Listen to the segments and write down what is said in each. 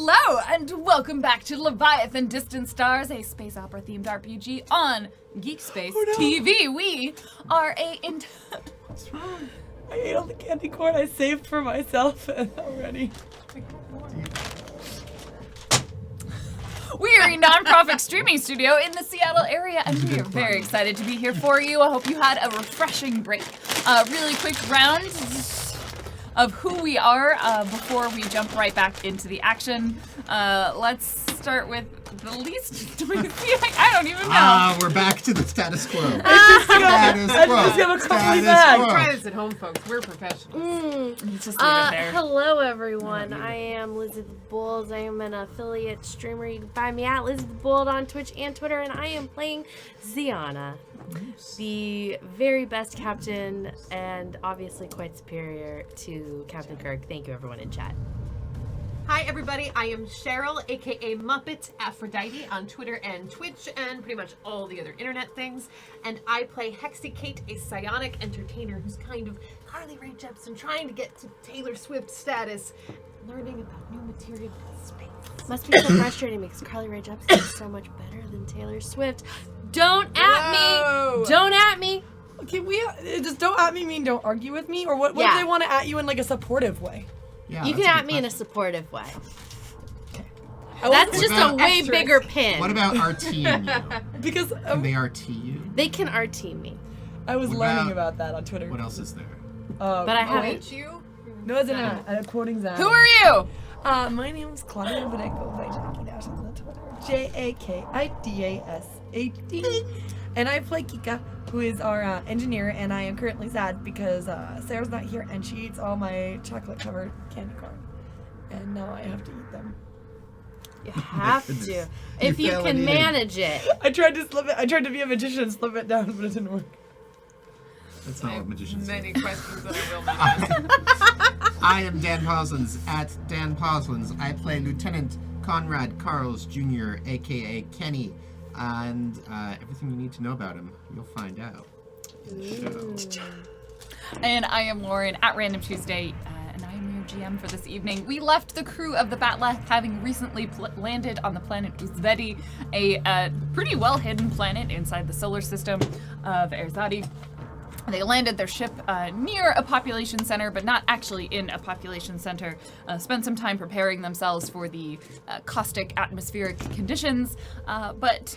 Hello, and welcome back to Leviathan Distant Stars, a space opera-themed RPG on GeekSpaceTV. We are a... What's wrong? I ate all the candy corn I saved for myself already. We are a non-profit streaming studio in the Seattle area, and we are very excited to be here for you. I hope you had a refreshing break. Really quick round of who we are before we jump right back into the action. Let's start with the least noisy. I don't even know. We're back to the status quo. Status quo. Try this at home, folks. We're professionals. Just leave it there. Hello, everyone. I am Elizabeth Bowles. I am an affiliate streamer. You can find me at Elizabeth Bowles on Twitch and Twitter, and I am playing Ziana, the very best captain, and obviously quite superior to Captain Kirk. Thank you, everyone in chat. Hi, everybody. I am Cheryl, aka Muppet Aphrodite, on Twitter and Twitch and pretty much all the other internet things. And I play Hexy Kate, a psionic entertainer who's kind of Carly Rae Jepsen, trying to get to Taylor Swift status, learning about new material in space. Must be so frustrating because Carly Rae Jepsen is so much better than Taylor Swift. Don't at me! Don't at me! Can we just don't at me mean don't argue with me? Or what do they want to at you in like a supportive way? Yeah, you can at me in a supportive way. Okay. That's just a way bigger pin. What about RTing you? Because Can they RT you? They can RT me. I was learning about that on Twitter. What else is there? But I haven't. No, it's not. I'm quoting Zach. Who are you? My name is Claudia, but I go by Jackie Dash on the Twitter. JAKIDASHAD. And I play Kika, who is our engineer, and I am currently sad because Sarah's not here and she eats all my chocolate-covered candy corn. And now I have to eat them. You have to. If you can manage it. I tried to slip it. I tried to be a magician and slip it down, but it didn't work. That's not what magicians Many do. questions that I will not I am Dan Poslins, at Dan Poslins. I play Lieutenant Conrad Carls Jr., a.k.a. Kenny. And everything you need to know about him, you'll find out in the show. And I am Lauren, at Random Tuesday, and I am your GM for this evening. We left the crew of the Batleth having recently landed on the planet Uzvedi, a pretty well-hidden planet inside the solar system of Erzadi. They landed their ship near a population center, but not actually in a population center. Spent some time preparing themselves for the caustic atmospheric conditions, but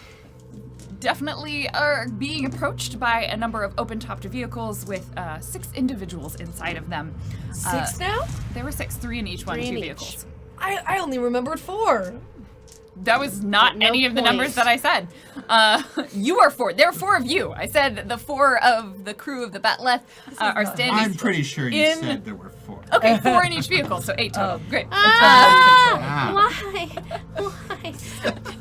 definitely are being approached by a number of open-topped vehicles with 6 individuals inside of them. 6 now? There were 6, 3 in each one, 2 in each. vehicles. I only remembered 4. That was not any of the numbers that I said. You are 4. There are 4 of you. I said the 4 of the crew of the Batleth are standing. I'm pretty sure you said there were 4. Okay, 4 in each vehicle, so 8 total. Great. Why?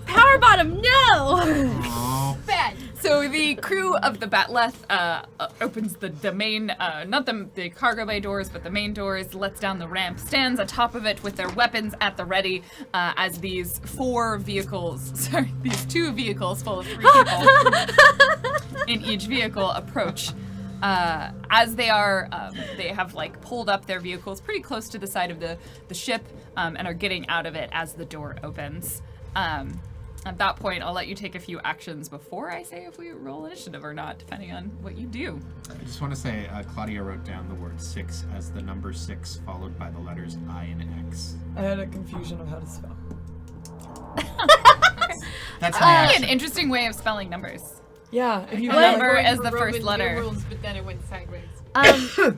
Power bottom, no! Oh. Bad. So the crew of the Batleth opens the main, not the cargo bay doors, but the main doors, lets down the ramp, stands atop of it with their weapons at the ready as these 2 vehicles full of 3 people in each vehicle approach. As they are, they have like pulled up their vehicles pretty close to the side of the ship and are getting out of it as the door opens. At that point, I'll let you take a few actions before I say if we roll initiative or not, depending on what you do. I just want to say, Claudia wrote down the word 6 as the number 6 followed by the letters I and X. I had a confusion of how to spell. That's an interesting way of spelling numbers. Yeah, if you A number as the first letter. Numerals, but then it went sideways.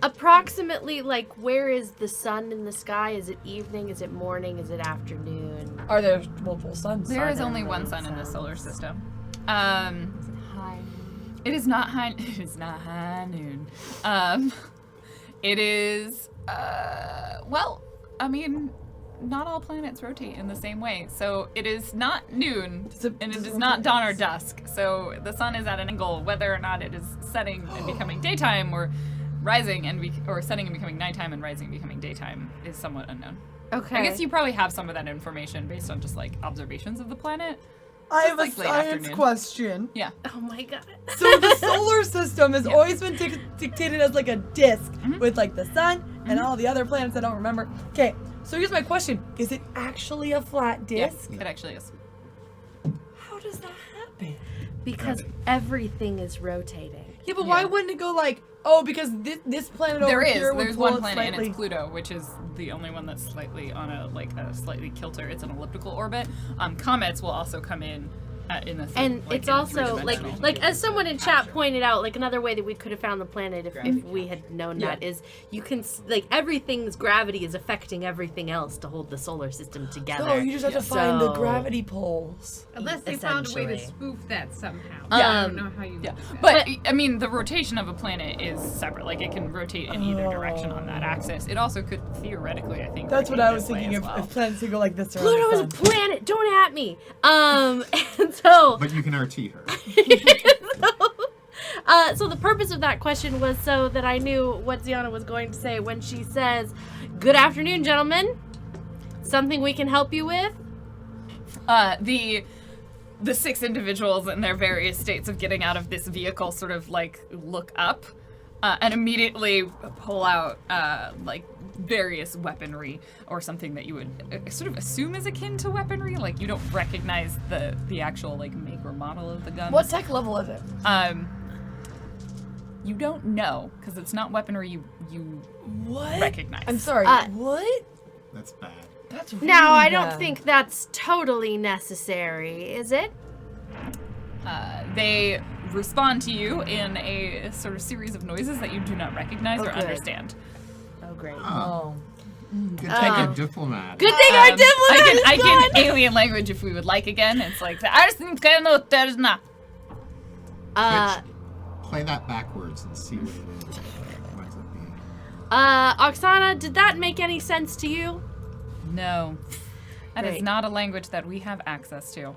Approximately, like, where is the sun in the sky? Is it evening? Is it morning? Is it afternoon? Are there multiple suns? There is only one sun in the solar system. Is it high? It is not high. It is not high noon. It is. Well, I mean, not all planets rotate in the same way. So it is not noon, and it is not dawn or dusk. So the sun is at an angle, whether or not it is setting and becoming daytime, or rising or setting and becoming nighttime, and rising and becoming daytime is somewhat unknown. Okay. I guess you probably have some of that information based on just like observations of the planet. I have like a late science afternoon. question. Yeah. Oh my god. So the solar system has always been dictated as like a disk with like the sun and all the other planets I don't remember. Okay, So here's my question: is it actually a flat Yes, disc? it actually is. How does that happen? Because everything is rotating. Yeah, but why wouldn't it go like, oh, because this planet over here would There's pull one it planet, and slightly. it's Pluto, which is the only one that's slightly on a slightly kilter. It's an elliptical orbit. Comets will also come in the And it's also like as someone in chat pointed out, like another way that we could have found the planet if we had known that is you can like everything's gravity is affecting everything else to hold the solar system together. Oh, you just have to find the So- gravity poles. Unless they found a way to Essentially. spoof that somehow. Yeah. I don't know how you would do that. But I mean, the rotation of a planet is separate. Like it can rotate in either direction on that axis. It also could theoretically, I think. That's what rotate I was this way thinking as well. if planets could go like this around Pluto the is a sun. planet. Don't at me. And so But you can RT her. so the purpose of that question was so that I knew what Ziana was going to say when she says, "Good afternoon, gentlemen. Something we can help you with?" The 6 individuals in their various states of getting out of this vehicle sort of like look up and immediately pull out like various weaponry or something that you would sort of assume is akin to weaponry. Like you don't recognize the actual like make or model of the gun. What tech level is it? You don't know because it's not weaponry you What? recognize. I'm sorry. What? That's bad. That's really Now, I don't bad. think that's totally necessary, is it? They respond to you in a sort of series of noises that you do not recognize or good. understand. Oh, great. Oh. Good thing a diplomat. Good thing our diplomat is I gone. can alien language if we would like again. It's like the Play that backwards and see what it is. What ends up being. Oksana, did that make any sense to you? No. That is Great. not a language that we have access to.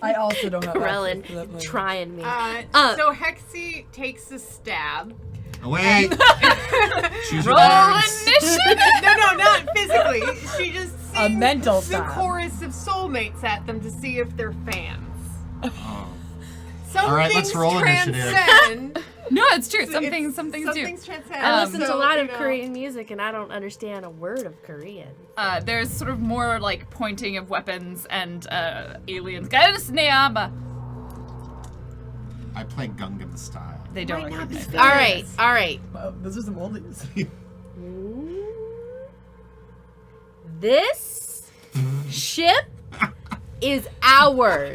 I also don't have Krellin, access to that language. trying me. So Hexy takes a stab. Oh, wait! Choose your Roll words. initiative! No, not physically. She just A sings mental the stab. chorus of soulmates at them to see if they're fans. Oh. Some All right, things let's roll initiative. transcend. No, it's true. Some It's- things do. things transcend. I listen to a So, lot you of know, Korean music and I don't understand a word of Korean. There's sort of more like pointing of weapons and aliens. Guys, Neaba. I play Gungan style. They don't Might not be recognize fair. it. All right. Wow, those are some oldies. This ship is ours.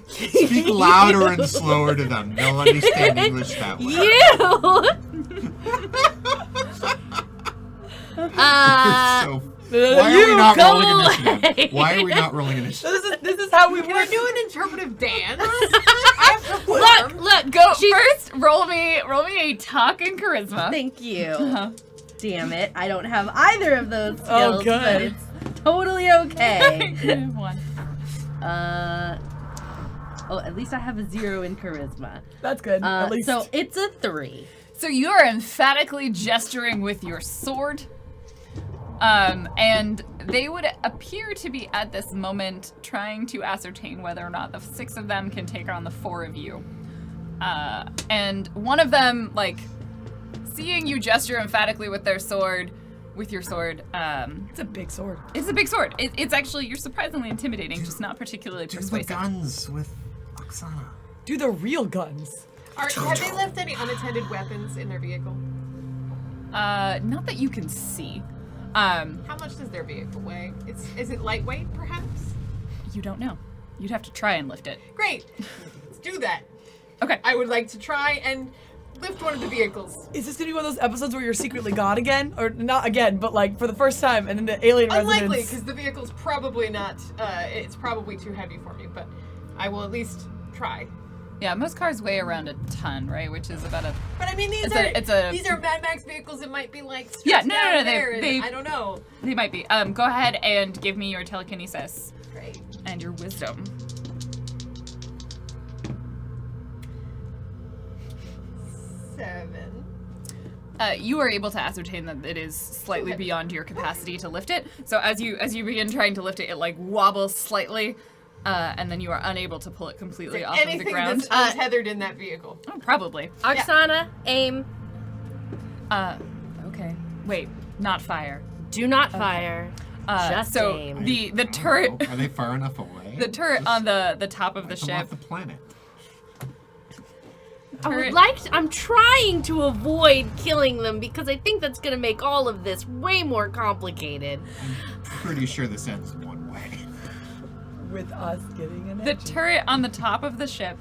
Speak louder and slower to them. They'll understand English that way. Why are we not go rolling away. initiative? Why are we not rolling initiative? This is how we Can I work. do an interpretive dance? I perform. Look, Go she's- first. Roll me a talk and charisma. Thank you. Damn it, I don't have either of those skills, Oh, good. but it's totally okay. One. At least I have a 0 in charisma. That's good. At least. So it's a 3. So you are emphatically gesturing with your sword. And they would appear to be at this moment trying to ascertain whether or not the 6 of them can take on the 4 of you. And one of them, like, seeing you gesture emphatically with your sword, it's a big sword. it's a big sword. It's actually, you're surprisingly intimidating, just not particularly Do the persuasive. guns with Oksana. Do the real guns. Have they left any unattended weapons in their vehicle? Not that you can see. How much does their vehicle weigh? Is it lightweight, perhaps? You don't know. You'd have to try and lift it. Great. Let's do that. Okay. I would like to try and lift one of the vehicles. Is this gonna be one of those episodes where you're secretly God again? Or not again, but like for the first time, and then the alien Unlikely, residents... because the vehicle's probably not. It's probably too heavy for me, but I will at least try. Yeah, most cars weigh around a ton, right? Which is about a... But I mean, these It's are Mad Max vehicles. It might be like Yeah, stretched no, down no, no, there, and they- I don't know. They might be. Go ahead and give me your telekinesis Great. and your wisdom. 7. You are able to ascertain that it is slightly beyond your capacity to lift it. So as you begin trying to lift it, it like wobbles slightly, and then you are unable to pull it completely off of the Anything ground. that's untethered in that vehicle. Oh, probably. Oksana, aim. Okay. Wait, not fire. Do not fire. Just so aim. the turret, Are they far enough away? the turret on the top of the Come ship. off the planet. I'm trying to avoid killing them because I think that's going to make all of this way more complicated. I'm pretty sure this ends one way. With us getting an The engine. turret on the top of the ship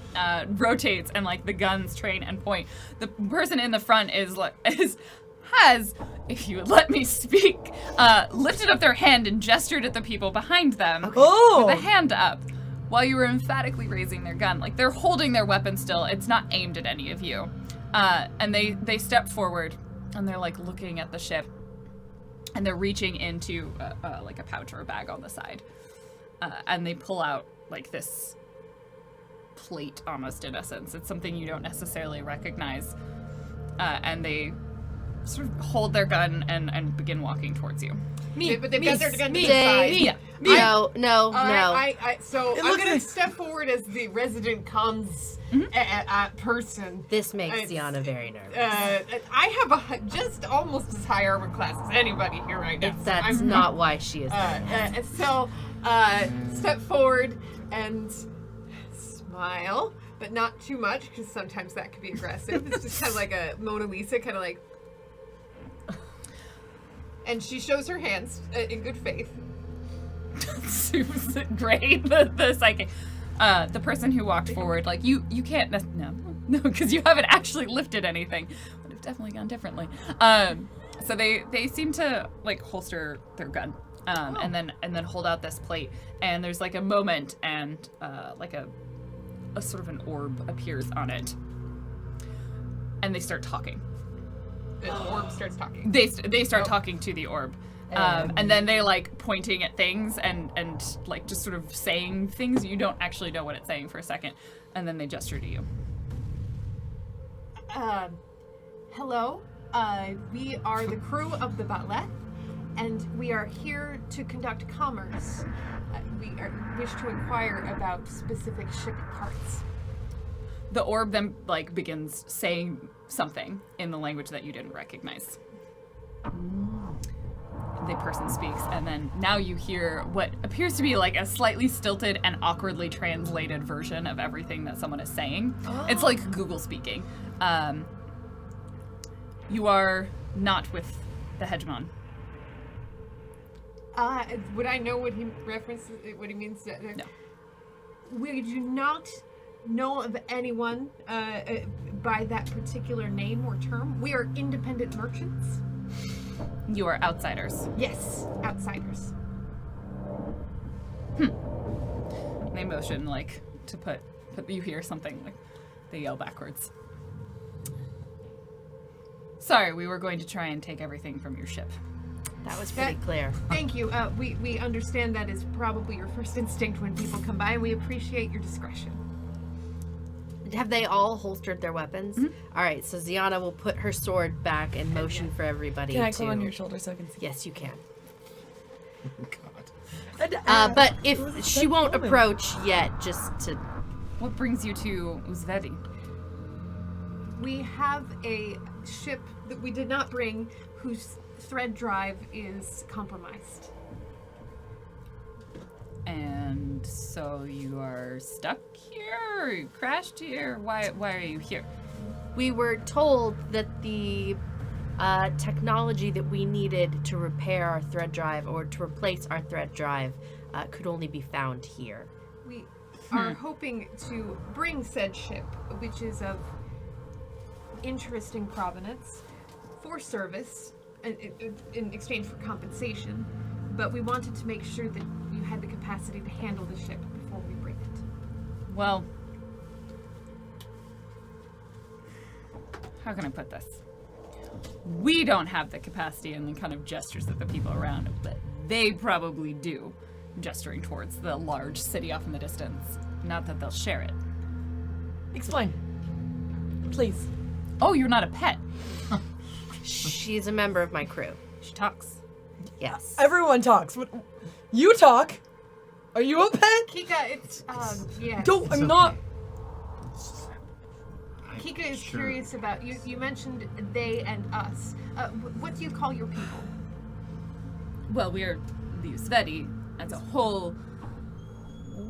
rotates, and like the guns train and point. The person in the front has, if you would let me speak, lifted up their hand and gestured at the people behind them Oh! with a hand up, while you were emphatically raising their gun. Like they're holding their weapon still. It's not aimed at any of you. And they step forward, and they're like looking at the ship, and they're reaching into like a pouch or a bag on the side. And they pull out like this plate, almost in essence. It's something you don't necessarily recognize. And they sort of hold their gun and begin walking towards you. But they've got their gun to the Dave. side. No. So It I'm looks gonna like- step forward as the resident comms person. This makes It's- Sienna very nervous. I have just almost as high armor class as anybody here right now. That's not why she is nervous. Step forward and smile, but not too much because sometimes that could be aggressive. It's just kind of like a Mona Lisa, kind of like. And she shows her hands in good faith. Great. The psychic. The person who walked forward, like you can't. No, because you haven't actually lifted anything. Would have definitely gone differently. So they seem to like holster their gun, and then hold out this plate. And there's like a moment, and like a sort of an orb appears on it, and they start talking. The orb starts talking. They start talking to the orb. And then they like pointing at things and like just sort of saying things. You don't actually know what it's saying for a second. And then they gesture to you. Hello. We are the crew of the Bat'leth, and we are here to conduct commerce. We wish to inquire about specific ship parts. The orb then like begins saying something in the language that you didn't recognize. The person speaks, and then now you hear what appears to be like a slightly stilted and awkwardly translated version of everything that someone is saying. It's like Google speaking. You are not with the hegemon. Would I know what he references? What he means? No. We do not know of anyone by that particular name or term. We are independent merchants. You are outsiders. Yes, outsiders. They motion like to put you hear something like they yell backwards. Sorry, we were going to try and take everything from your ship. That was pretty clear. Thank you. We understand that is probably your first instinct when people come by, and we appreciate your discretion. Have they all holstered their weapons? Mm-hmm. All right, so Ziana will put her sword back and motion for everybody Can I to... come on your shoulder so I can see? Yes, you can. God. But it if was a she good won't moment. approach yet, just to... What brings you to Uzvedi? We have a ship that we did not bring whose thread drive is compromised. And so you are stuck here, or you crashed here? Why are you here? We were told that the technology that we needed to repair our thread drive or to replace our thread drive could only be found here. We are hoping to bring said ship, which is of interesting provenance, for service in exchange for compensation, but we wanted to make sure that you had the capacity to handle the ship before we bring it. Well, how can I put this? We don't have the capacity, and then kind of gestures at the people around, but they probably do, gesturing towards the large city off in the distance. Not that they'll share it. Explain. Please. Oh, you're not a pet. She's a member of my crew. She talks. Yes. Everyone talks. You talk. Are you a pet? Kika, it's yeah. Don't. I'm okay. not. Kika, Chica is Sure. curious about you. You mentioned they and us. What do you call your people? Well, we're the Uzvedi as a whole.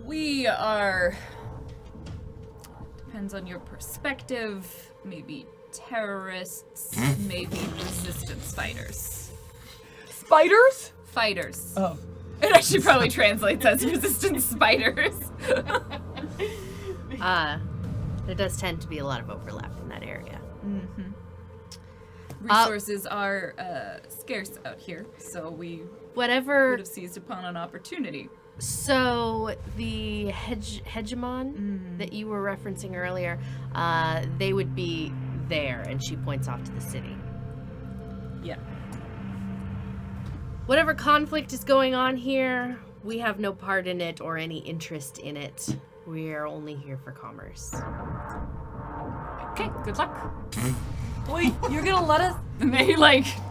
We are. Depends on your perspective. Maybe terrorists, maybe resistance fighters. Spiders? Fighters. Oh. It actually probably translates as resistance spiders. There does tend to be a lot of overlap in that area. Resources are scarce out here, so we Whatever. would have seized upon an opportunity. So the hegemon that you were referencing earlier, they would be there, and she points off to the city. Yeah. Whatever conflict is going on here, we have no part in it or any interest in it. We are only here for commerce. Okay, good luck. Wait, you're gonna let us? And they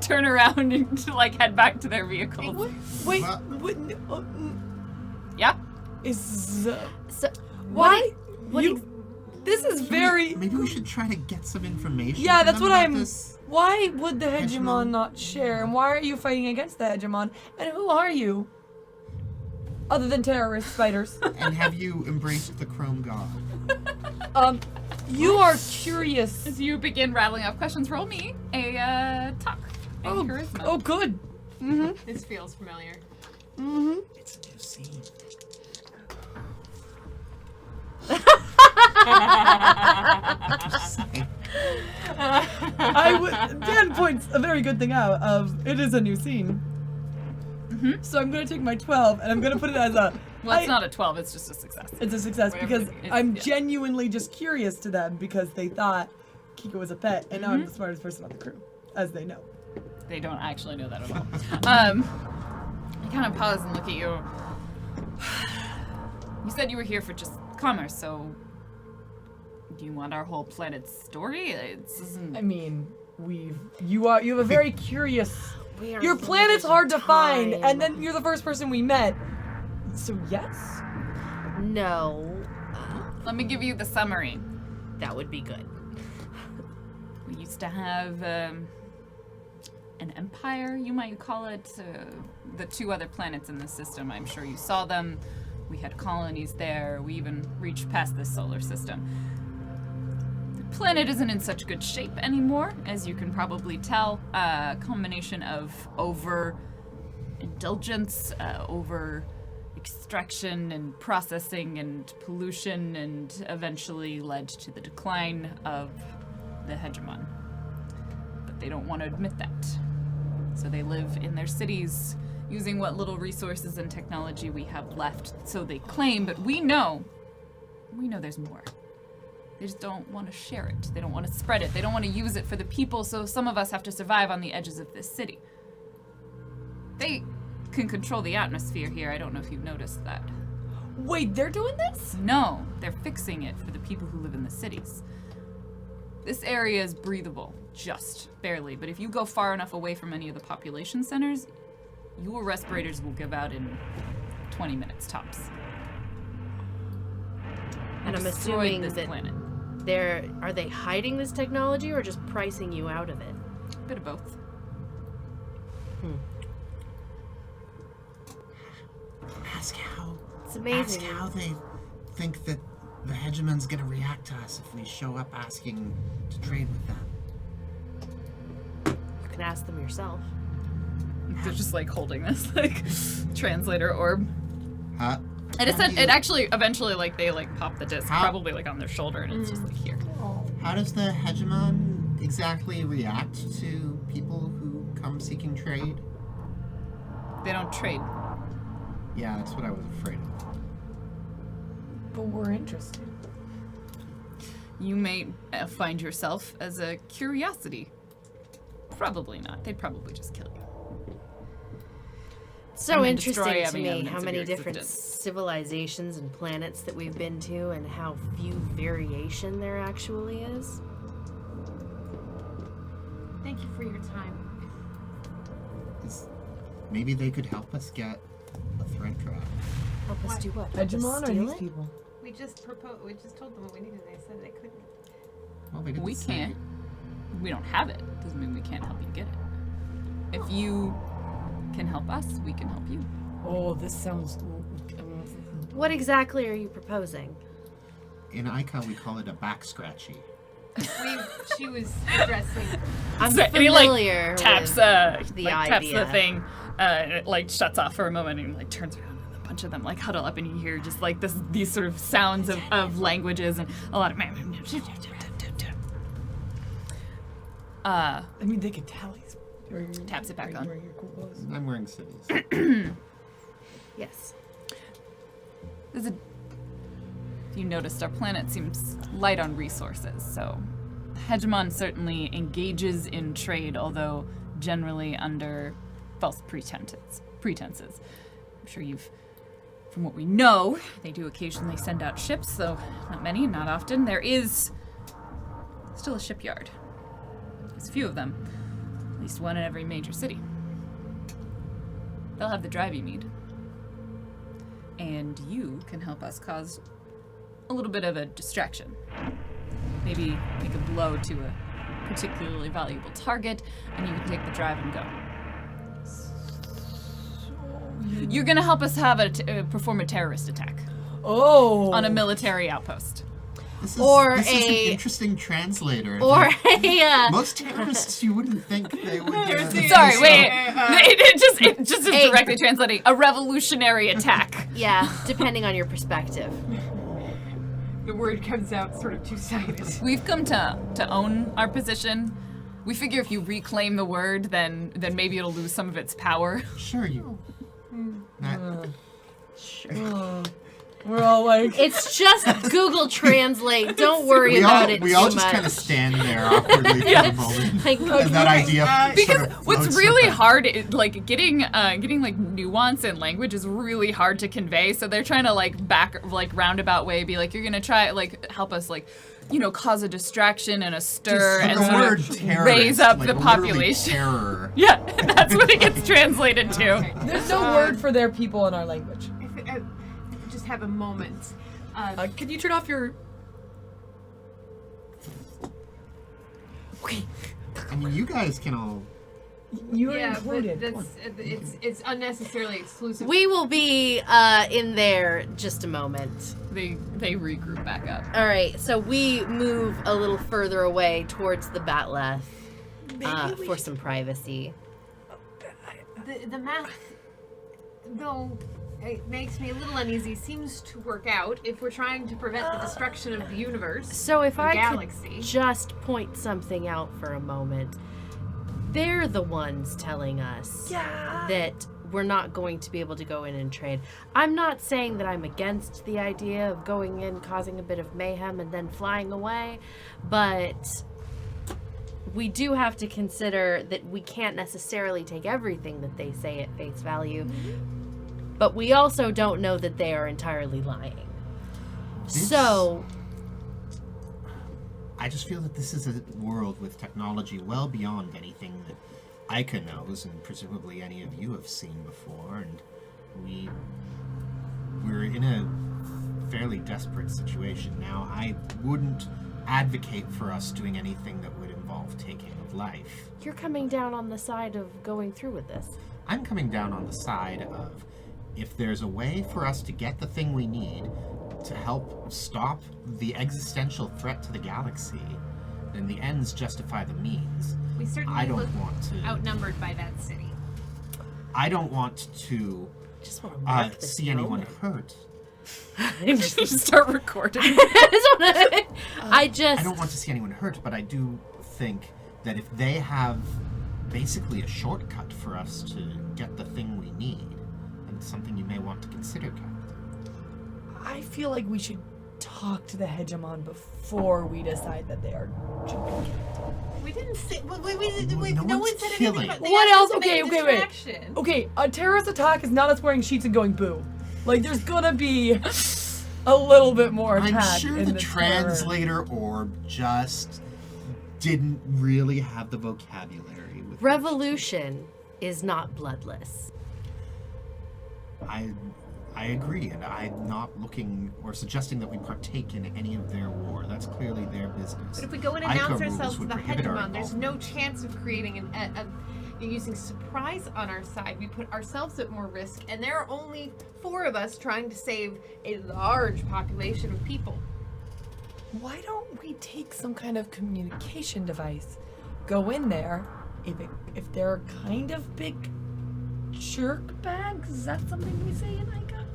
turn around and head back to their vehicles. Wait, Well- what? Yeah. Is So why? what you? This is very. Maybe we should try to get some information. Yeah, from that's them what about I'm. This. Why would the hegemon Hegemon? not share? And why are you fighting against the hegemon? And who are you? Other than terrorist spiders. And have you embraced the Chrome God? You are curious. As you begin rattling off questions, roll me a talk. Oh, charisma. oh, good. This feels familiar. It's a new scene. Dan points a very good thing out of it is a new scene. So I'm gonna take my 12 and I'm gonna put it as a. Well, it's not a 12, it's just a success. It's a success Whatever because it is, I'm yeah. genuinely just curious to them because they thought Kika was a pet, and now I'm the smartest person on the crew, as they know. They don't actually know that at all. I kind of pause and look at you. You said you were here for just commerce, so do you want our whole planet's story? I mean, you have a very curious. We are Your planet's hard to find, time. and then you're the first person we met. So yes. No, Let me give you the summary. that would be good. We used to have an empire, you might call it. The 2 other planets in the system, I'm sure you saw them. We had colonies there. We even reached past the solar system. The planet isn't in such good shape anymore, as you can probably tell. A combination of over-indulgence, over-extraction and processing and pollution, and eventually led to the decline of the hegemon. But they don't want to admit that. So they live in their cities using what little resources and technology we have left, so they claim, but we know there's more. They just don't want to share it. They don't want to spread it. They don't want to use it for the people, so some of us have to survive on the edges of this city. They can control the atmosphere here. I don't know if you've noticed that. Wait, they're doing this? No, they're fixing it for the people who live in the cities. This area is breathable, just barely, but if you go far enough away from any of the population centers, your respirators will give out in 20 minutes tops. And I'm Destroyed assuming this that planet. are they hiding this technology or just pricing you out of it? Bit of both. Ask how. It's amazing. Ask how they think that the hegemon's gonna react to us if we show up asking to trade with them. You can ask them yourself. They're just holding this translator orb. Huh? And How do you- it actually eventually they on the disc, How- probably on their shoulder, and it's just here. How does the hegemon exactly react to people who come seeking trade? They don't trade. Yeah, that's what I was afraid of. But we're interested. You may find yourself as a curiosity. Probably not. They'd probably just kill you. So And then interesting destroy to every me evidence how of many your different existence. civilizations and planets that we've been to and how few variation there actually is. Thank you for your time. Maybe they could help us get a thread trap. Help us What? do what? Help us Hegemon or steal these it? people? We just told them what we needed. They said they couldn't. Well, they didn't We say. can't. We don't have it. Doesn't mean we can't help you get it. If you can help us, we can help you. Oh, this sounds. What exactly are you proposing? In Ica, we call it a back scratchy. She was addressing. I'm So- and he, like, familiar taps with the the taps idea. the thing, and it like shuts off for a moment, and like turns around, and a bunch of them like huddle up, and you hear just like these sort of sounds of languages and a lot of. I mean, they could tally. Taps it back on. Wearing your cool clothes. I'm wearing civvies. Yes. You noticed our planet seems light on resources, so the hegemon certainly engages in trade, although generally under false pretenses. I'm sure from what we know, they do occasionally send out ships, though not many, not often. There is still a shipyard. There's a few of them, at least one in every major city. They'll have the drive you need. And you can help us cause a little bit of a distraction. Maybe make a blow to a particularly valuable target, and you can take the drive and go. You're gonna help us have perform a terrorist attack Oh. on a military outpost. This is, Or this is an a- interesting translator. Or a Most terrorists, you wouldn't think they would. Sorry, wait. It just is Hey. directly translating a revolutionary attack. yeah, depending on your perspective. The word comes out sort of two-sided. We've come to own our position. We figure if you reclaim the word, then maybe it'll lose some of its power. Sure, you. Sure. We're all like. It's just Google Translate. Don't worry about it we too all just much. kind of stand there awkwardly for a moment. Like, And that idea Because sort of what's floats really around. hard, like getting like nuance in language is really hard to convey. So they're trying to like roundabout way be like, you're gonna try help us cause a distraction and a stir But and the sort word of terrorist, raise up like, the literally population. Terror. Yeah, that's what it gets translated to. There's no word for their people in our language. If I could just have a moment. Can you turn off your? I mean, you guys can all. You're yeah, included. but it's unnecessarily exclusive. we will be in there just a moment. They regroup back up. All right, so we move a little further away towards the Batleth for some privacy. The math, though it makes me a little uneasy, seems to work out if we're trying to prevent the destruction of the universe. So if the I galaxy. could just point something out for a moment, they're the ones telling us that we're not going to be able to go in and trade. I'm not saying that I'm against the idea of going in, causing a bit of mayhem, and then flying away, but we do have to consider that we can't necessarily take everything that they say at face value, but we also don't know that they are entirely lying. This- So, I just feel that this is a world with technology well beyond anything that Ica knows, and presumably any of you have seen before, and we're in a fairly desperate situation now. I wouldn't advocate for us doing anything that would involve taking of life. you're coming down on the side of going through with this. I'm coming down on the side of, if there's a way for us to get the thing we need to help stop the existential threat to the galaxy, then the ends justify the means. We certainly I don't look want to. outnumbered by that city. I don't want to Just want to mark this see anyone moment. hurt. Just start recording. I I just don't want to see anyone hurt, but I do think that if they have basically a shortcut for us to get the thing we need, then it's something you may want to consider, Captain. I feel like we should talk to the hegemon before we decide that they are jumping. We didn't say. No No one one's said killing. anything about they What asked else? us to Okay, make okay, a wait. distraction. Okay, a terrorist attack is not us wearing sheets and going boo. Like, there's gonna be a little bit more I'm attack sure in the this terror. translator orb just didn't really have the vocabulary with revolution is not bloodless. I agree, and I'm not looking or suggesting that we partake in any of their war. That's clearly their business. But if we go and ICA announce rules ourselves to would the prohibit our hegemon, there's no involvement. chance of creating using surprise on our side. We put ourselves at more risk, and there are only 4 of us trying to save a large population of people. Why don't we take some kind of communication device, go in there, if they're kind of big jerk bags, is that something we say in Ica?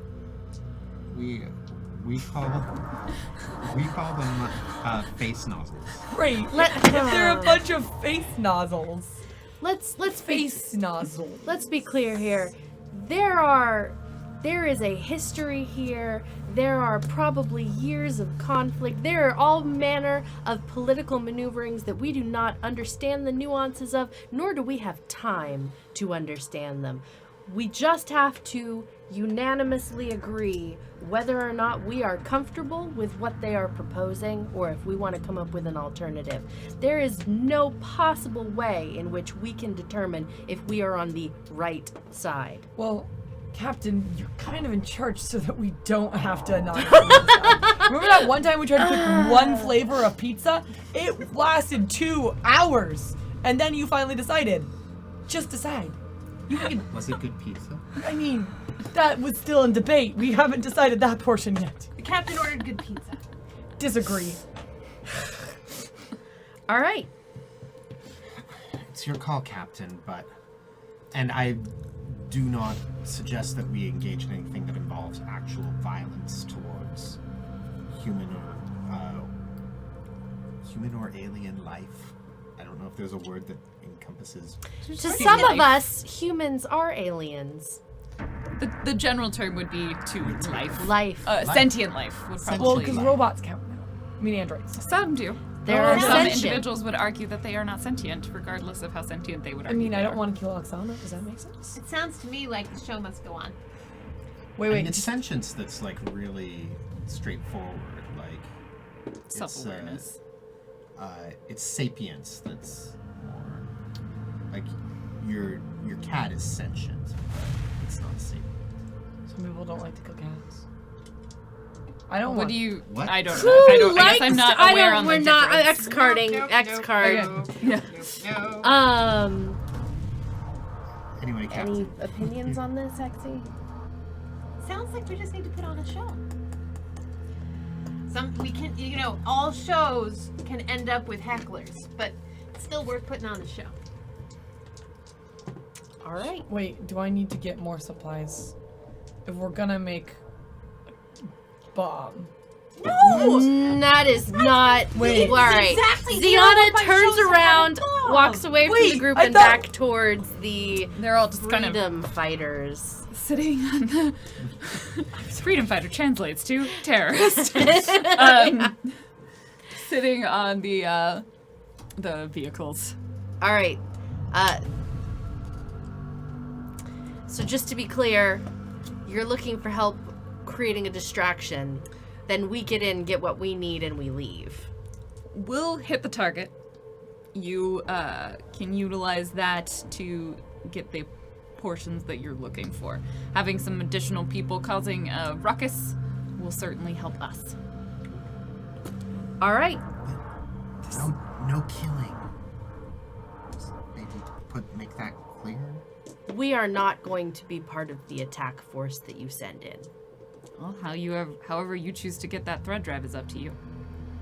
We call them face nozzles. Right. If they're a bunch of face nozzles. Let's Face nozzles. Let's be clear here. There is a history here. There are probably years of conflict. There are all manner of political maneuverings that we do not understand the nuances of, nor do we have time to understand them. We just have to unanimously agree whether or not we are comfortable with what they are proposing or if we want to come up with an alternative. There is no possible way in which we can determine if we are on the right side. Well, Captain, you're kind of in charge so that we don't have to annihilate them. Remember that one time we tried to pick one flavor of pizza? It lasted 2 hours. And then you finally decided. Just decide. You can, Was it good pizza? I mean, that was still in debate. We haven't decided that portion yet. The captain ordered good pizza. Disagree. All right. It's your call, Captain, and I do not suggest that we engage in anything that involves actual violence towards human or alien life. I don't know if there's a word that encompasses. To some of us, humans are aliens. The general term would be to life. Life. Sentient life would Well, probably. because robots count now. I mean, androids. Some do. There are Some sentient. individuals would argue that they are not sentient, regardless of how sentient they would I argue. mean, I they don't are. want to kill Oksana. Does that make sense? It sounds to me like the show must go on. Wait, I mean, wait. it's sentience that's like really straightforward. Like Self-awareness. It's sapience that's more like your cat is sentient, but it's not sapient. Some people don't like to kill cats. I don't What want do you? What? I don't know. I guess I'm not I aware don't. on We're the not difference. X-carding. Nope, X-card. Yeah. No. Anyway, Captain. Any opinions on this, Hexy? Sounds like we just need to put on a show. We can, all shows can end up with hecklers, but it's still worth putting on a show. All right. Wait, do I need to get more supplies? If we're gonna make a bomb. That is not. Wait. All right. Exactly. Ziana turns around, walks away from the Wait, group, I and thought- back towards the They're all just kind of freedom fighters. sitting on the. Freedom fighter translates to terrorist. Sitting on the vehicles. All right. So just to be clear, you're looking for help creating a distraction. Then we get in, get what we need, and we leave. We'll hit the target. You can utilize that to get the portions that you're looking for. Having some additional people causing a ruckus will certainly help us. All right. No killing. Just maybe make that clear. We are not going to be part of the attack force that you send in. Well, however you choose to get that thread drive is up to you.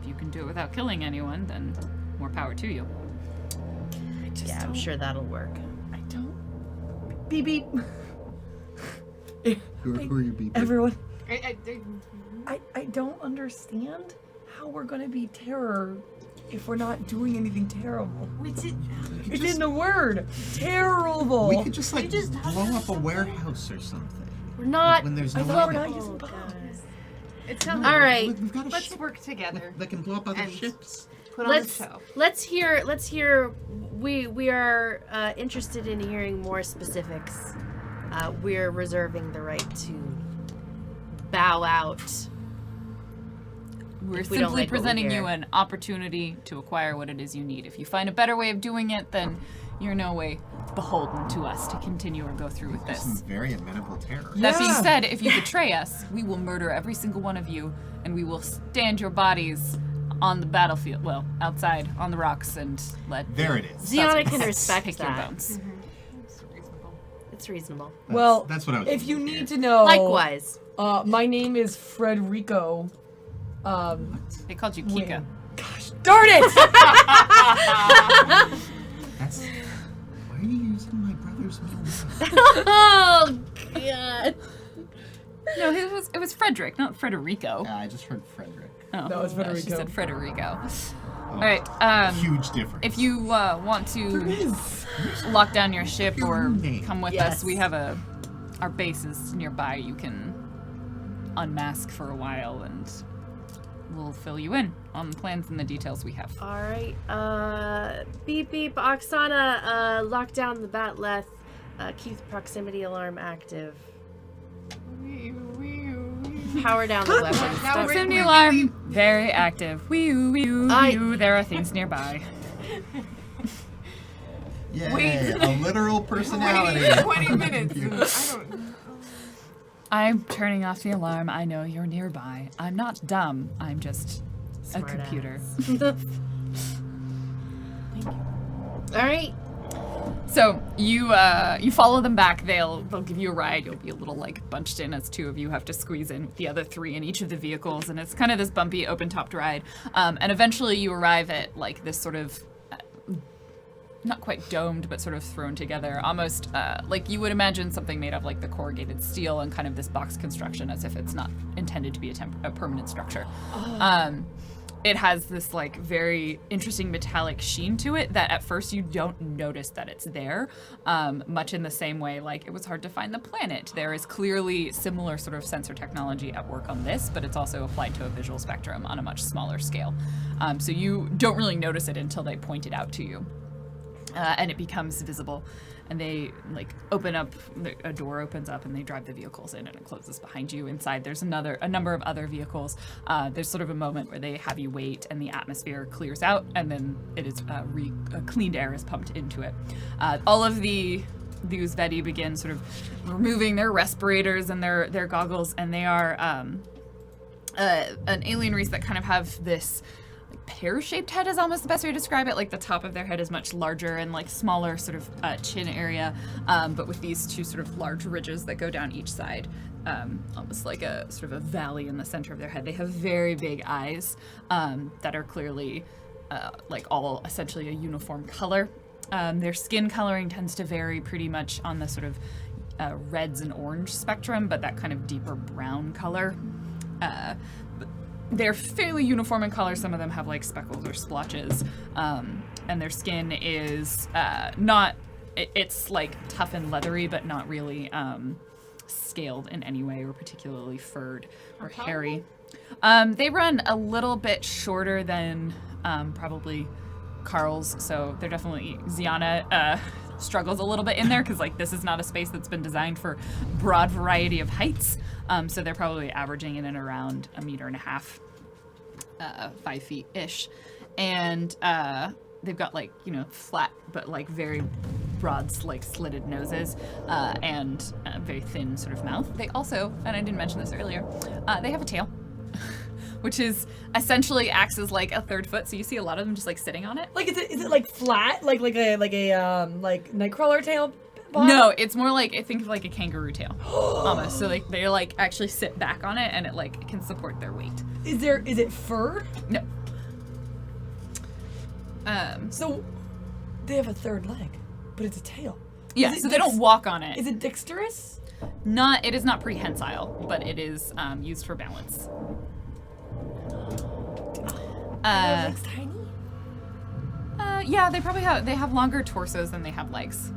If you can do it without killing anyone, then more power to you. I just Yeah, I'm don't. sure that'll work. I don't. Beep beep. Who are you beeping? Everyone, I I don't understand how we're gonna be terror if we're not doing anything terrible. It's in the word. Terrible. We could just like just blow up a warehouse or something. We're not. When there's I no thought we're way not to- using Oh, bombs. God. it sounds All right. We've got a Let's ship work together. that can blow up other And- ships. Put on a show. Let's hear. We are interested in hearing more specifics. We're reserving the right to bow out. We're If we don't simply like what we presenting you hear. an opportunity to acquire what it is you need. If you find a better way of doing it, then you're no way beholden to us to continue or go through with There's some this. very amenable terror. That being Yeah. said, if you betray us, we will murder every single one of you, and we will stand your bodies on the battlefield. Well, outside on the rocks and let. There it is. Ziana can respect pick your that. bones. It's reasonable. It's reasonable. Well, that's what I was. if you looking need for. to know, Likewise. my name is Frederico. They called you Kika. Gosh darn it! That's. Why are you using my brother's middle name? Oh God. No, it was Frederick, not Federico. I just heard Frederick. Oh, No, it's She Federico. said Federico. Oh, All right. Huge difference. If you want to lock down your ship or come with Yes. us, we have our base is nearby. You can unmask for a while, and we'll fill you in on the plans and the details we have. All right. Beep beep. Oksana, lock down the Batleth. Keep the proximity alarm active. Power down the weapons. Don't- Proximity alarm, very active. Wee-oo. There are things nearby. Yay, a literal personality. 20 minutes. I don't. I'm turning off the alarm. I know you're nearby. I'm not dumb. I'm just Smart a computer. All right. So you follow them back. They'll give you a ride. You'll be a little like bunched in as two of you have to squeeze in with the other three in each of the vehicles, and it's kind of this bumpy, open-topped ride. And eventually you arrive at like this sort of not quite domed, but sort of thrown together, almost like you would imagine something made of like the corrugated steel and kind of this box construction, as if it's not intended to be a permanent structure. It has this like very interesting metallic sheen to it that at first you don't notice that it's there, much in the same way like it was hard to find the planet. There is clearly similar sort of sensor technology at work on this, but it's also applied to a visual spectrum on a much smaller scale. So you don't really notice it until they point it out to you. And it becomes visible, and they like open up, a door opens up and they drive the vehicles in, and it closes behind you. Inside there's a number of other vehicles. There's sort of a moment where they have you wait and the atmosphere clears out, and then it is cleaned air is pumped into it. All of the Uzvedi begin sort of removing their respirators and their goggles, and they are an alien race that kind of have this pear-shaped head is almost the best way to describe it. Like the top of their head is much larger and like smaller sort of chin area, but with these two sort of large ridges that go down each side, almost like a sort of a valley in the center of their head. They have very big eyes that are clearly like all essentially a uniform color. Their skin coloring tends to vary pretty much on the sort of reds and orange spectrum, but that kind of deeper brown color. They're fairly uniform in color. Some of them have like speckles or splotches, and their skin is it's like tough and leathery, but not really scaled in any way or particularly furred or hairy. They run a little bit shorter than probably Carl's, so they're definitely Ziana struggles a little bit in there because like this is not a space that's been designed for broad variety of heights. So they're probably averaging in and around 1.5 meters, 5 feet-ish. And they've got like, flat but like very broad, like slitted noses and a very thin sort of mouth. They also, and I didn't mention this earlier, they have a tail, which is essentially acts as like a third foot. So you see a lot of them just like sitting on it. Like is it like flat, like a Nightcrawler tail? Bob? No, it's more like, I think of like a kangaroo tail, almost. So like they like actually sit back on it, and it like can support their weight. Is it fur? No. So they have a third leg, but it's a tail. Yeah, Is it so they don't walk on it. Is it dexterous? It is not prehensile, but it is used for balance. Are their legs tiny? Yeah, they have longer torsos than they have legs.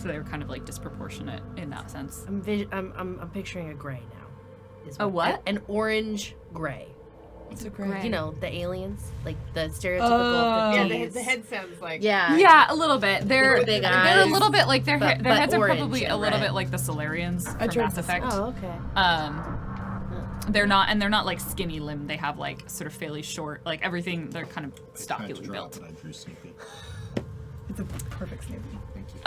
So they're kind of like disproportionate in that sense. I'm picturing a gray now. A what? An orange gray. It's a gray. You know, the aliens, like the stereotypical. Yeah, 50s. the head sounds like. Yeah. Yeah, a little bit. They're big a eyes, little bit like their but heads are orange probably a and little red. bit like the Solarians from tried Mass to- Effect. Oh, okay. They're not like skinny limbed. They have like sort of fairly short, like everything. They're kind of stockily built. I drew Snoopy. It's a perfect Snoopy. Thank you.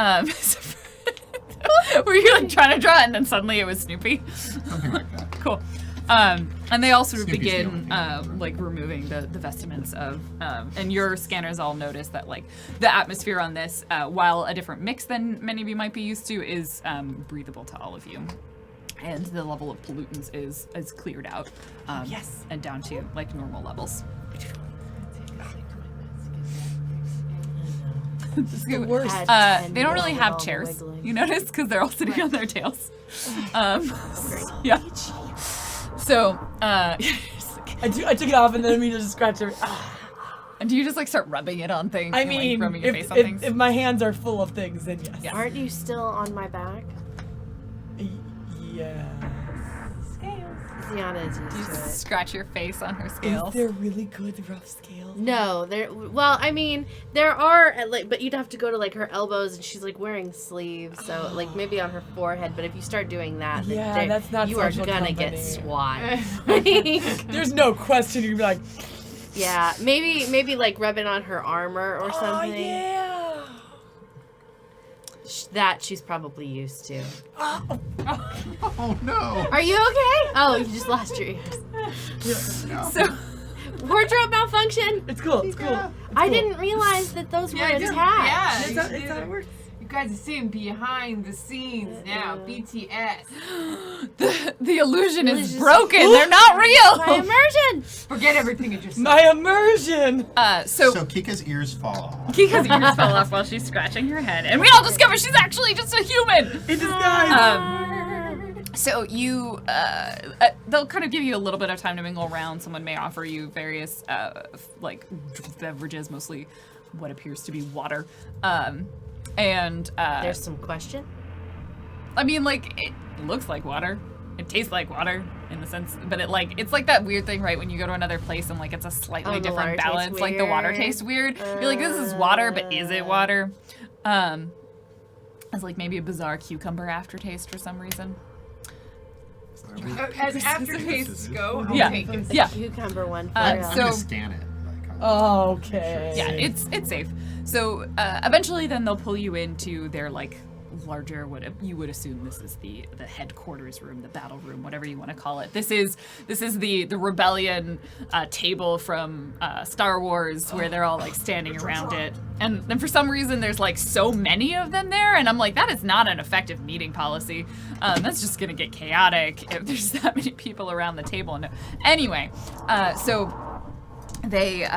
Were you like trying to draw it and then suddenly it was Snoopy? Something like that. Cool. And they all sort of Snoopy's the begin only thing. like removing the vestments of, and your scanners all notice that like the atmosphere on this, while a different mix than many of you might be used to, is breathable to all of you. And the level of pollutants is cleared out. Yes. And down to like normal levels. The worst. They don't really have chairs, you notice, because they're all sitting on their tails. Yeah. So, I took it off and then immediately just scratched it. and do you just like start rubbing it on things? I and, mean, like, rubbing your face if, on if, things? if my hands are full of things, then yes. Yeah. Aren't you still on my back? Yeah. Ziana is Do you used to it. scratch your face on her Is scales? there really good rough scales? No, well, I mean, there are, like, but you'd have to go to, like, her elbows, and she's, like, wearing sleeves, so, like, maybe on her forehead, but if you start doing that, then Yeah, that's not you are social gonna company. get swat. There's no question you'd be like, Yeah, maybe, like, rub it on her armor or oh something. yeah. That she's probably used to. Oh no! Are you okay? Oh, you just lost your ears. No. So, Wardrobe malfunction? It's cool. It's cool. I didn't realize that those were Yeah, attached. yeah. It's how it works. You guys are seeing behind the scenes now. BTS. the illusion is Illusion's- broken. They're not My real. immersion! Forget everything you just said. My immersion. So So Kika's ears fall off. Kika's ears fell off while she's scratching her head, and we all discover she's actually just a human. In disguise. So you, they'll kind of give you a little bit of time to mingle around. Someone may offer you various, like, beverages, mostly what appears to be water. There's some question? I mean, like, it looks like water. It tastes like water in the sense, but it's like that weird thing, right? When you go to another place and like it's a slightly Oh, the water different tastes balance, like the water weird. tastes weird. You're like, this is water, but is it water? As like maybe a bizarre cucumber aftertaste for some reason. As aftertastes go, I'll Yeah. take it. Yeah. Cucumber one for Uh, real. I'm so- gonna scan it. Like, I'll- Okay. Yeah, it's safe. So eventually, then they'll pull you into their like larger, what you would assume this is the headquarters room, the battle room, whatever you want to call it. This is the rebellion table from Star Wars, where they're all like standing around it, and then for some reason there's like so many of them there, and I'm like, that is not an effective meeting policy. That's just gonna get chaotic if there's that many people around the table. And anyway, so. They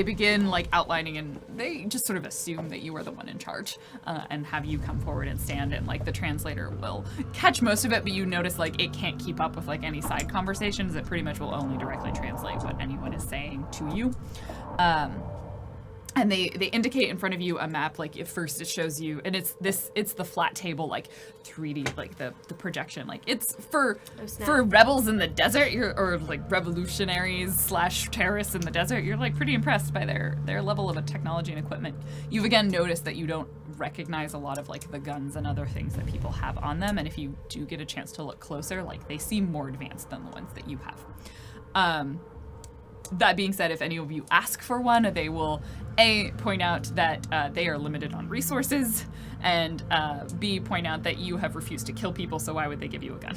begin like outlining, and they just sort of assume that you are the one in charge, and have you come forward and stand, and like the translator will catch most of it, but you notice like it can't keep up with like any side conversations. It pretty much will only directly translate what anyone is saying to you. And they indicate in front of you a map. Like at first it shows you, and it's the flat table, like 3D, like the projection. Like it's for rebels in the desert, or like revolutionaries / terrorists in the desert. You're like pretty impressed by their level of technology and equipment. You've again noticed that you don't recognize a lot of like the guns and other things that people have on them. And if you do get a chance to look closer, like they seem more advanced than the ones that you have. That being said, if any of you ask for one, they will A, point out that they are limited on resources, and B, point out that you have refused to kill people, so why would they give you a gun?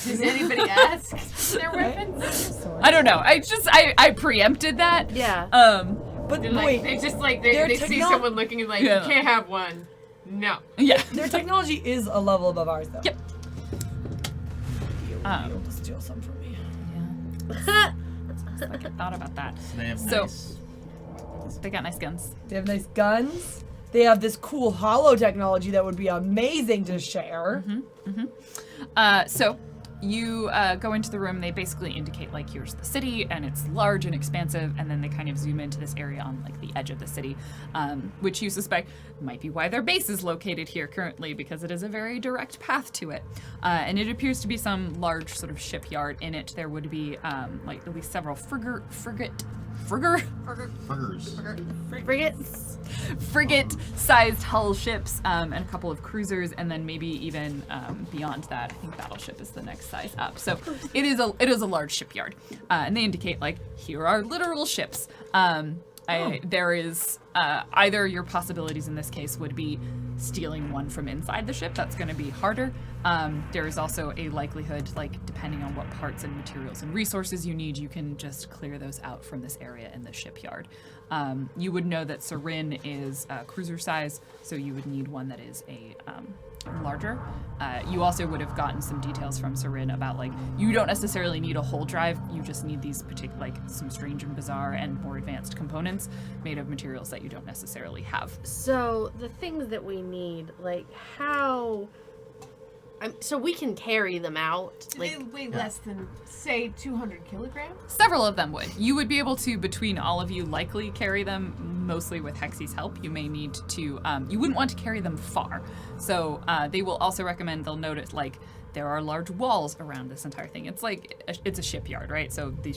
Does anybody ask for their weapons? I don't know. I preempted that. Yeah. But They're like, wait, they just like their they see techno- someone looking and like, Yeah. you can't have one. No. Yeah. their technology is a level above ours, though. Yep. You'll be able to steal some from me. Like I thought about that. So they have So- nice. They got nice guns. They have nice guns. They have this cool hollow technology that would be amazing to share. So you go into the room. They basically indicate like here's the city, and it's large and expansive, and then they kind of zoom into this area on like the edge of the city, which you suspect might be why their base is located here currently, because it is a very direct path to it. And it appears to be some large sort of shipyard. In it there would be like at least several frigate-sized hull ships, and a couple of cruisers, and then maybe even beyond that, I think battleship is the next size up. So it is a large shipyard, and they indicate like here are literal ships. There is either your possibilities in this case would be stealing one from inside the ship. That's going to be harder. There is also a likelihood, like depending on what parts and materials and resources you need, you can just clear those out from this area in the shipyard. You would know that Sarin is cruiser size, so you would need one that is a larger. You also would have gotten some details from Sarin about like you don't necessarily need a whole drive, you just need these particular like some strange and bizarre and more advanced components made of materials that you don't necessarily have. So the things that we need, like how so we can carry them out. Do they weigh less than, say, 200 kilograms? Several of them would. You would be able to, between all of you, likely carry them, mostly with Hexy's help. You may need to, you wouldn't want to carry them far. So they will also recommend, they'll notice, like, there are large walls around this entire thing. It's like, it's a shipyard, right? So the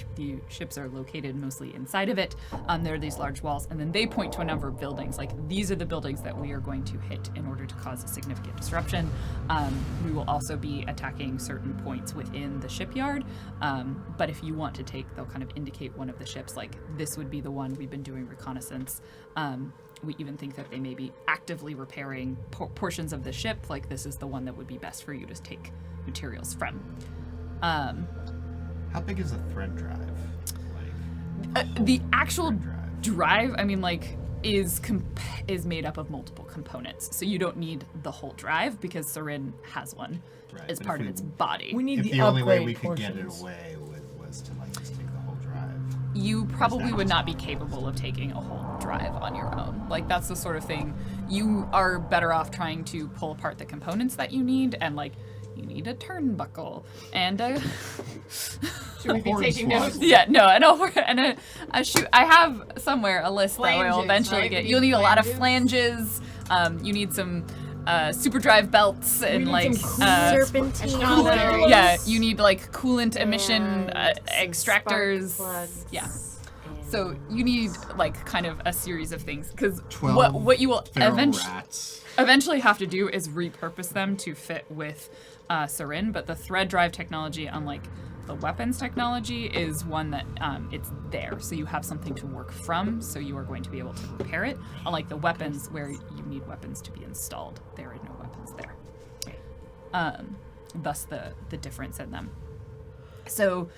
ships are located mostly inside of it. There are these large walls, and then they point to a number of buildings. Like, these are the buildings that we are going to hit in order to cause a significant disruption. We will also be attacking certain points within the shipyard. But if you want to take, they'll kind of indicate one of the ships, like, this would be the one we've been doing reconnaissance. We even think that they may be actively repairing portions of the ship. Like, this is the one that would be best for you to take materials from. How big is a thread drive? Like, the actual thread drive, I mean, like, is made up of multiple components. So you don't need the whole drive because Sarin has one as but part if of its body. We need If the the only way upgrade we could get it portions. away was to like just take the whole drive. You probably would not be capable of taking a whole drive on your own. Like, that's the sort of thing, you are better off trying to pull apart the components that you need, and like, you need a turnbuckle and a Should we be taking notes? yeah, no, and a shoe. I have somewhere a list that we'll Flanges, eventually right? get. We You'll need need a lot of flanges. flanges. You need some super drive belts and need like some serpentine. Coolant. yeah, you need like coolant emission and some extractors. spark plugs Yeah. and- So you need like kind of a series of things because 12 what you will feral rats. eventually have to do is repurpose them to fit with Sarin, but the thread drive technology, unlike the weapons technology, is one that it's there, so you have something to work from, so you are going to be able to repair it, unlike the weapons where you need weapons to be installed. There are no weapons there. Thus the difference in them. So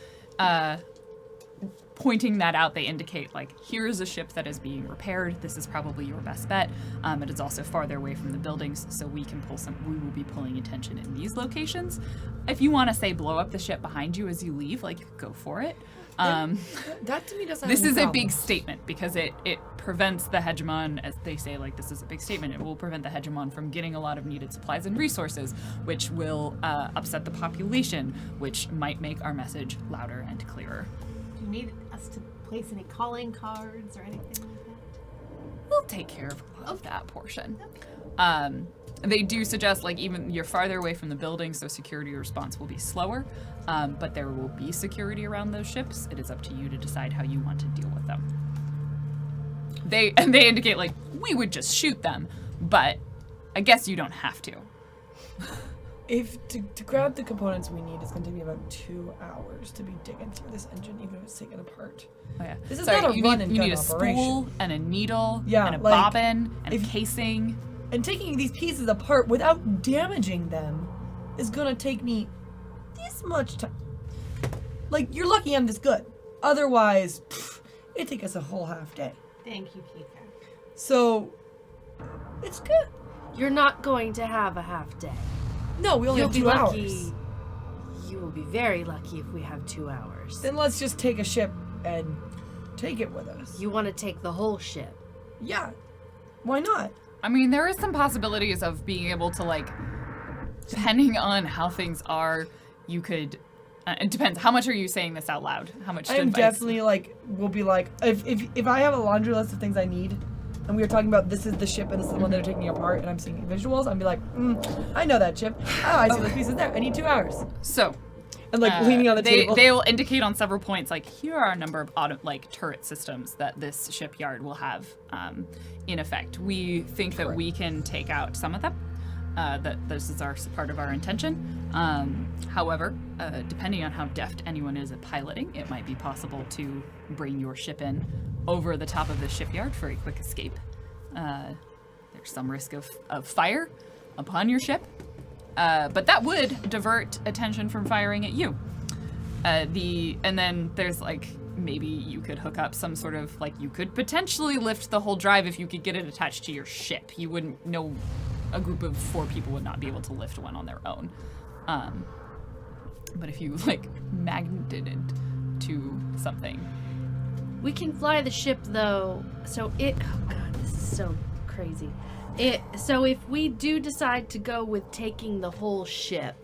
pointing that out, they indicate, like, here is a ship that is being repaired. This is probably your best bet. It is also farther away from the buildings, so we will be pulling attention in these locations. If you want to, say, blow up the ship behind you as you leave, like, go for it. That to me doesn't. This have is any a big problems. statement because it prevents the hegemon, as they say, like, this is a big statement. It will prevent the hegemon from getting a lot of needed supplies and resources, which will upset the population, which might make our message louder and clearer. Do you need us to place any calling cards or anything like that? We'll take care of that portion. They do suggest, like, even you're farther away from the building, so security response will be slower, but there will be security around those ships. It is up to you to decide how you want to deal with them. They indicate, like, we would just shoot them, but I guess you don't have to. If to grab the components we need, it's going to take me about 2 hours to be digging through this engine, even if it's taken apart. Oh, yeah. This is Sorry, not a you run need, and you need gun a operation. spool and a needle Yeah, and a like, bobbin and a if- casing. And taking these pieces apart without damaging them is going to take me this much time. Like, you're lucky I'm this good. Otherwise, it'd take us a whole half day. Thank you, Kika. So, it's good. You're not going to have a half day. No, we only You'll have be 2 lucky. hours. You will be very lucky if we have 2 hours. Then let's just take a ship and take it with us. You want to take the whole ship. Yeah. Why not? I mean, there is some possibilities of being able to, like, depending on how things are, you could. It depends. How much are you saying this out loud? How much? I'm advice? definitely like, will be like, if I have a laundry list of things I need, and we were talking about this is the ship and this is the one they're taking apart, and I'm seeing visuals, I'd be like, I know that ship. Oh, I see those pieces there. I need 2 hours. So. And like leaning on the table. They will indicate on several points, like, here are a number of turret systems that this shipyard will have in effect. We think that we can take out some of them. That this is part of our intention. However, depending on how deft anyone is at piloting, it might be possible to bring your ship in over the top of the shipyard for a quick escape. there's some risk of fire upon your ship. But that would divert attention from firing at you. And then there's like, maybe you could hook up some sort of, like, you could potentially lift the whole drive if you could get it attached to your ship. You wouldn't know, a group of 4 people would not be able to lift one on their own. But if you, like, magneted it to something. We can fly the ship, though, so oh god, this is so crazy. So if we do decide to go with taking the whole ship.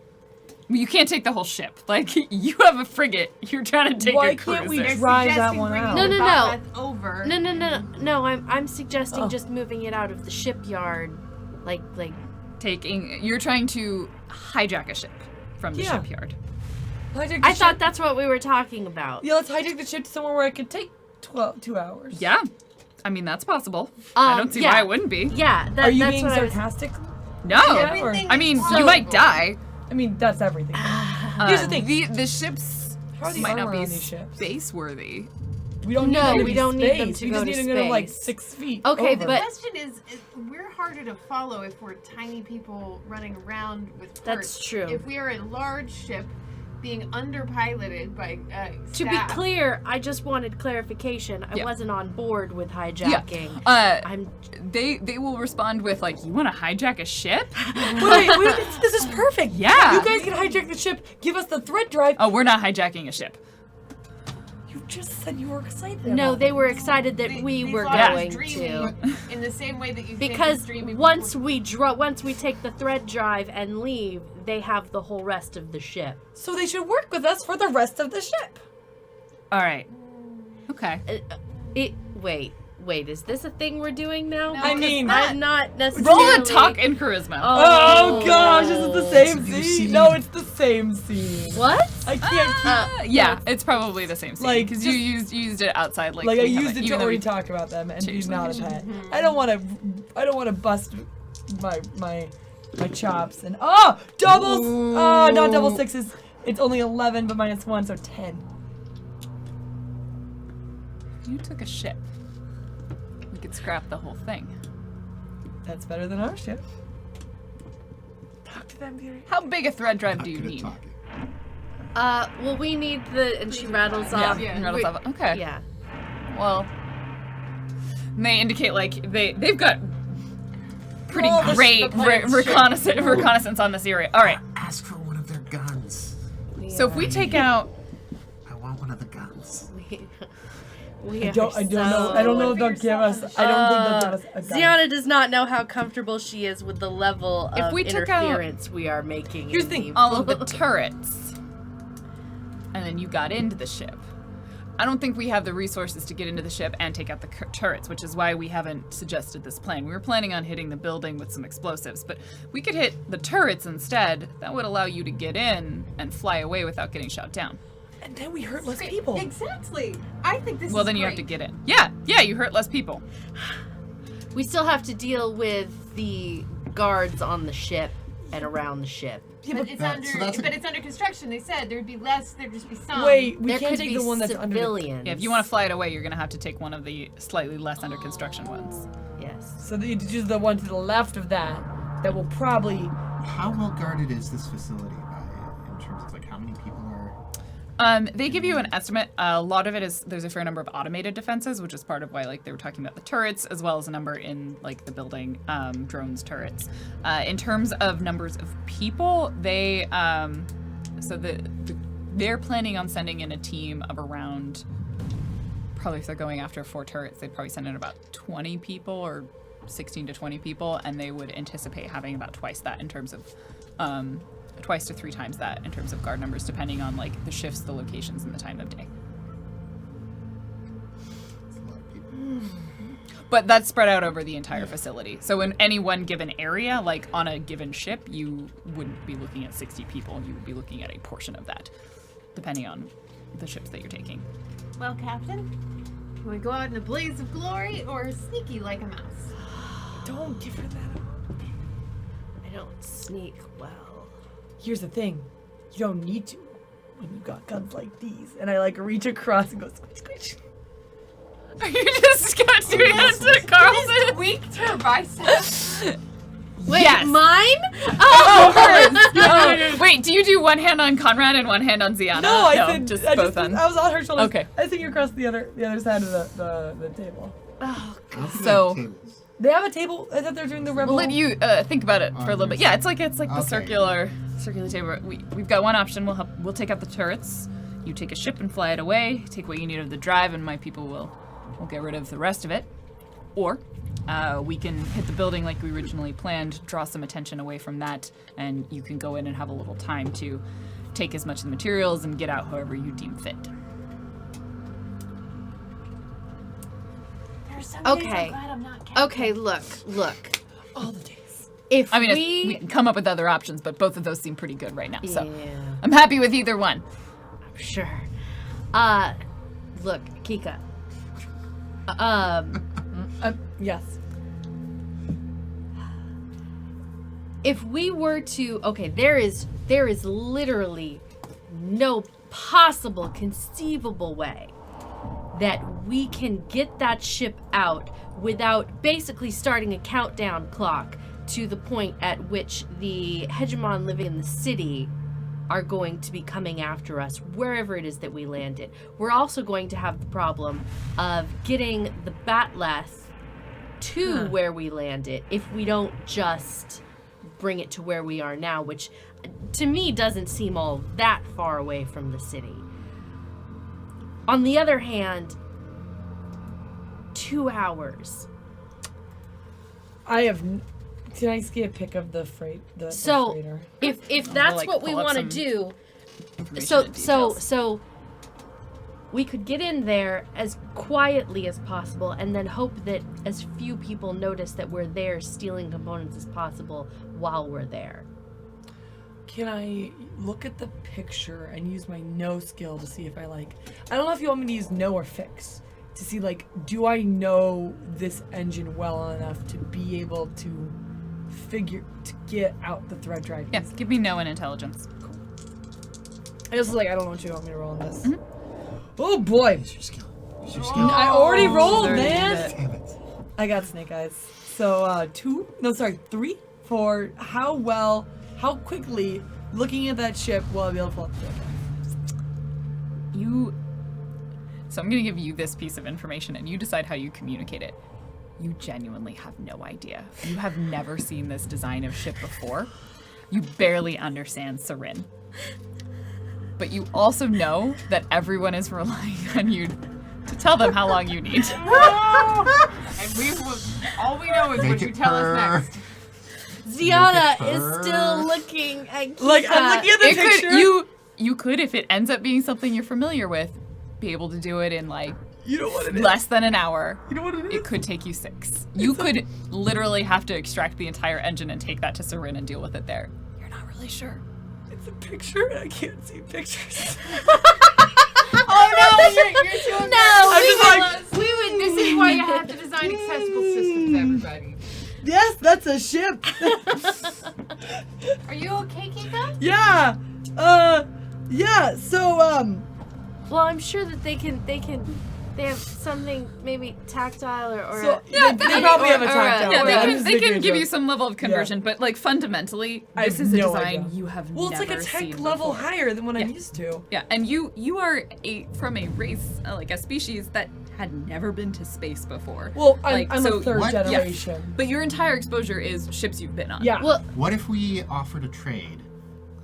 You can't take the whole ship. Like, you have a frigate. You're trying to take Why a can't we cruiser. drive that one out? No. Over. No, I'm suggesting just moving it out of the shipyard. Like You're trying to hijack a ship from the shipyard. I thought that's what we were talking about. Yeah, let's hijack the ship to somewhere where I could take 2 hours. Yeah. I mean, that's possible. I don't see why it wouldn't be. Yeah, Are you that's being what sarcastic? No. Yeah, I mean, you might die. I mean, that's everything. Here's the thing. The ships How are the might not armor be on these ships? space-worthy. We don't No, need them to we be don't need them space. to we go just to need them to go like space. 6 feet. Okay, over. The but- question is, we're harder to follow if we're tiny people running around with That's parts. true. If we are a large ship being underpiloted by To be staff, clear, I just wanted clarification. I Yeah. wasn't on board with hijacking. They will respond with, like, you want to hijack a ship? wait, this is perfect. Yeah. You guys can hijack the ship. Give us the thread drive. Oh, we're not hijacking a ship. You just said you were excited. No, about they it. were excited that we these were laws going dreaming to. in the same way that you Because think dreaming once we take the thread drive and leave, they have the whole rest of the ship. So they should work with us for the rest of the ship. All right. Okay. Wait, is this a thing we're doing now? No, I mean, I'm not necessarily. Roll a talk and charisma. Oh gosh, is it the same It's a new scene? scene. No, it's the same scene. What? I can't keep. Yeah, it's probably the same scene. Like, Because you used it outside. Like Like I we used haven't- it to even though already we- talk about them and changed do not a location. pet. I don't want to bust my chops and doubles. Oh, not double sixes. It's only 11, but minus 1, so 10. You took a ship. We could scrap the whole thing. That's better than our ship. Talk to them, Beauty. How big a thread drive Not do you good at need? talking. Well, we need and she rattles Yeah, off. and rattles off. Okay. Yeah. Well, and they indicate like they've got pretty Roll the great planet's reconnaissance on this area. All right. Ask for one of their guns. So if we take out, I want one of the guns. We I don't know. I don't know if they'll give us. I don't think they'll give us a gun. Ziana does not know how comfortable she is with the level If of we took out interference we are making. Here's in the thing, all of the turrets, and then you got into the ship, I don't think we have the resources to get into the ship and take out the turrets, which is why we haven't suggested this plan. We were planning on hitting the building with some explosives, but we could hit the turrets instead. That would allow you to get in and fly away without getting shot down. And then we hurt less people. Exactly. I think this Well, is then you have great. to get in. Yeah, you hurt less people. We still have to deal with the guards on the ship and around the ship. Yeah, But but it's that's a- under construction. They said there'd be less. There'd just be some. wait, we There can't could take be the one that's under. civilians. Yeah, if you want to fly it away, you're going to have to take one of the slightly less under construction ones. Yes. So you choose the one to the left of that. That will probably. How well guarded is this facility in terms of like how many people are? They give you an estimate. A lot of it is there's a fair number of automated defenses, which is part of why like they were talking about the turrets, as well as a number in like the building, drones, turrets. In terms of numbers of people, they they're planning on sending in a team of around. Probably if they're going after 4 turrets, they'd probably send in about 20 people or 16 to 20 people, and they would anticipate having about twice that in terms of. Twice to 3 times that in terms of guard numbers, depending on like the shifts, the locations, and the time of day. That's a lot of people. But that's spread out over the entire facility. So in any one given area, like on a given ship, you wouldn't be looking at 60 people. You would be looking at a portion of that, depending on the ships that you're taking. Well, Captain, can we go out in a blaze of glory or sneaky like a mouse? Don't give her that. I don't sneak well. Here's the thing, you don't need to when you got guns like these. And I like reach across and go squish squish. Are you just doing that to Carlson? We tweaked her biceps. Wait, Yes. mine? Oh, wait, do you do one hand on Conrad and one hand on Ziana? No, I said just I both just, on. I was on her shoulders. Okay. I think you're across the other side of the table. Oh, I don't think So- they have tables. They have a table. I thought they're doing the rebel. We'll let you think about it for a little bit. Yeah, it's like the Okay. circular table. We've got one option. We'll take out the turrets. You take a ship and fly it away. Take what you need of the drive, and my people will get rid of the rest of it. Or we can hit the building like we originally planned, draw some attention away from that, and you can go in and have a little time to take as much of the materials and get out however you deem fit. okay. Okay, look. all the days. If I mean, we we can come up with other options, but both of those seem pretty good right now. So yeah, I'm happy with either one. sure. Look, Kika. Yes. If we were to, okay, there is literally no possible conceivable way that we can get that ship out without basically starting a countdown clock to the point at which the hegemon living in the city are going to be coming after us wherever it is that we landed. We're also going to have the problem of getting the Batleth to where we landed if we don't just bring it to where we are now, which to me doesn't seem all that far away from the city. On the other hand, 2 hours. Can I see a pic of the freight? The So freighter? if that's like, what we pull up want to some do, information and details. so we could get in there as quietly as possible and then hope that as few people notice that we're there stealing components as possible while we're there. Can I look at the picture and use my know skill to see if I don't know if you want me to use know or fix to see do I know this engine well enough to be able to get out the thread drive? Yeah, give me no and intelligence. I just I don't know what you want me to roll on this. Oh boy. Use your skill. Use your skill. I already rolled, Already man. did it. Damn it. I got snake eyes. So 3 for how quickly looking at that ship will I be able to pull up the thread drive? So I'm going to give you this piece of information and you decide how you communicate it. You genuinely have no idea. You have never seen this design of ship before. You barely understand Sarin. But you also know that everyone is relying on you to tell them how long you need. And all we know is Make what you it tell purr. us next. Ziana Make it is purr. still looking at Kika. I'm looking at the It picture. could, you could, if it ends up being something you're familiar with, be able to do it in You know what it is? less than an hour. You know what it is? It could take you 6. You could literally have to extract the entire engine and take that to Sarin and deal with it there. You're not really sure. It's a picture and I can't see pictures. Oh no, you're too I'm just we would. This is why you have to design accessible systems, everybody. Yes, that's a ship. Are you okay, Kika? Yeah. Yeah. So Well, I'm sure that they have something maybe tactile or So Yeah, they probably have a tactile. Yeah, one. I'm they just can making give sure. you some level of conversion, but fundamentally, I this have is a no design idea. you have Well, it's never like a tech seen level before. higher than what I'm Yeah. used to. Yeah, and you are from a race, like a species that had never been to space before. Well, Like, I'm so- a third What? Yeah. generation. But your entire exposure is ships you've been on. Yeah. well, What if we offered a trade?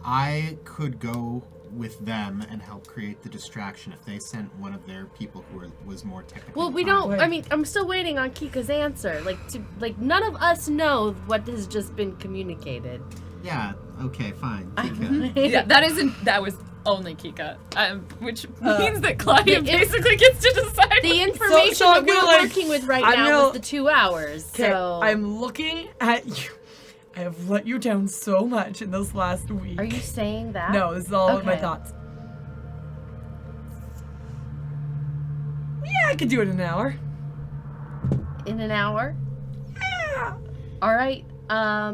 I could go with them and help create the distraction if they sent one of their people who was more technically. well, we inclined. don't. I mean, I'm still waiting on Kika's answer. None of us know what has just been communicated. Yeah. Okay. Fine. Kika. Yeah, that was only Kika, which means that Claudia the- basically gets to decide. The information so I'm that we're gonna, working with right I'm now gonna- is the 2 hours. Okay, So I'm looking at you. I have let you down so much in this last week. are you saying that? No, this is all my Okay. thoughts. Yeah, I could do it in an hour. In an hour? Yeah, All right. yeah,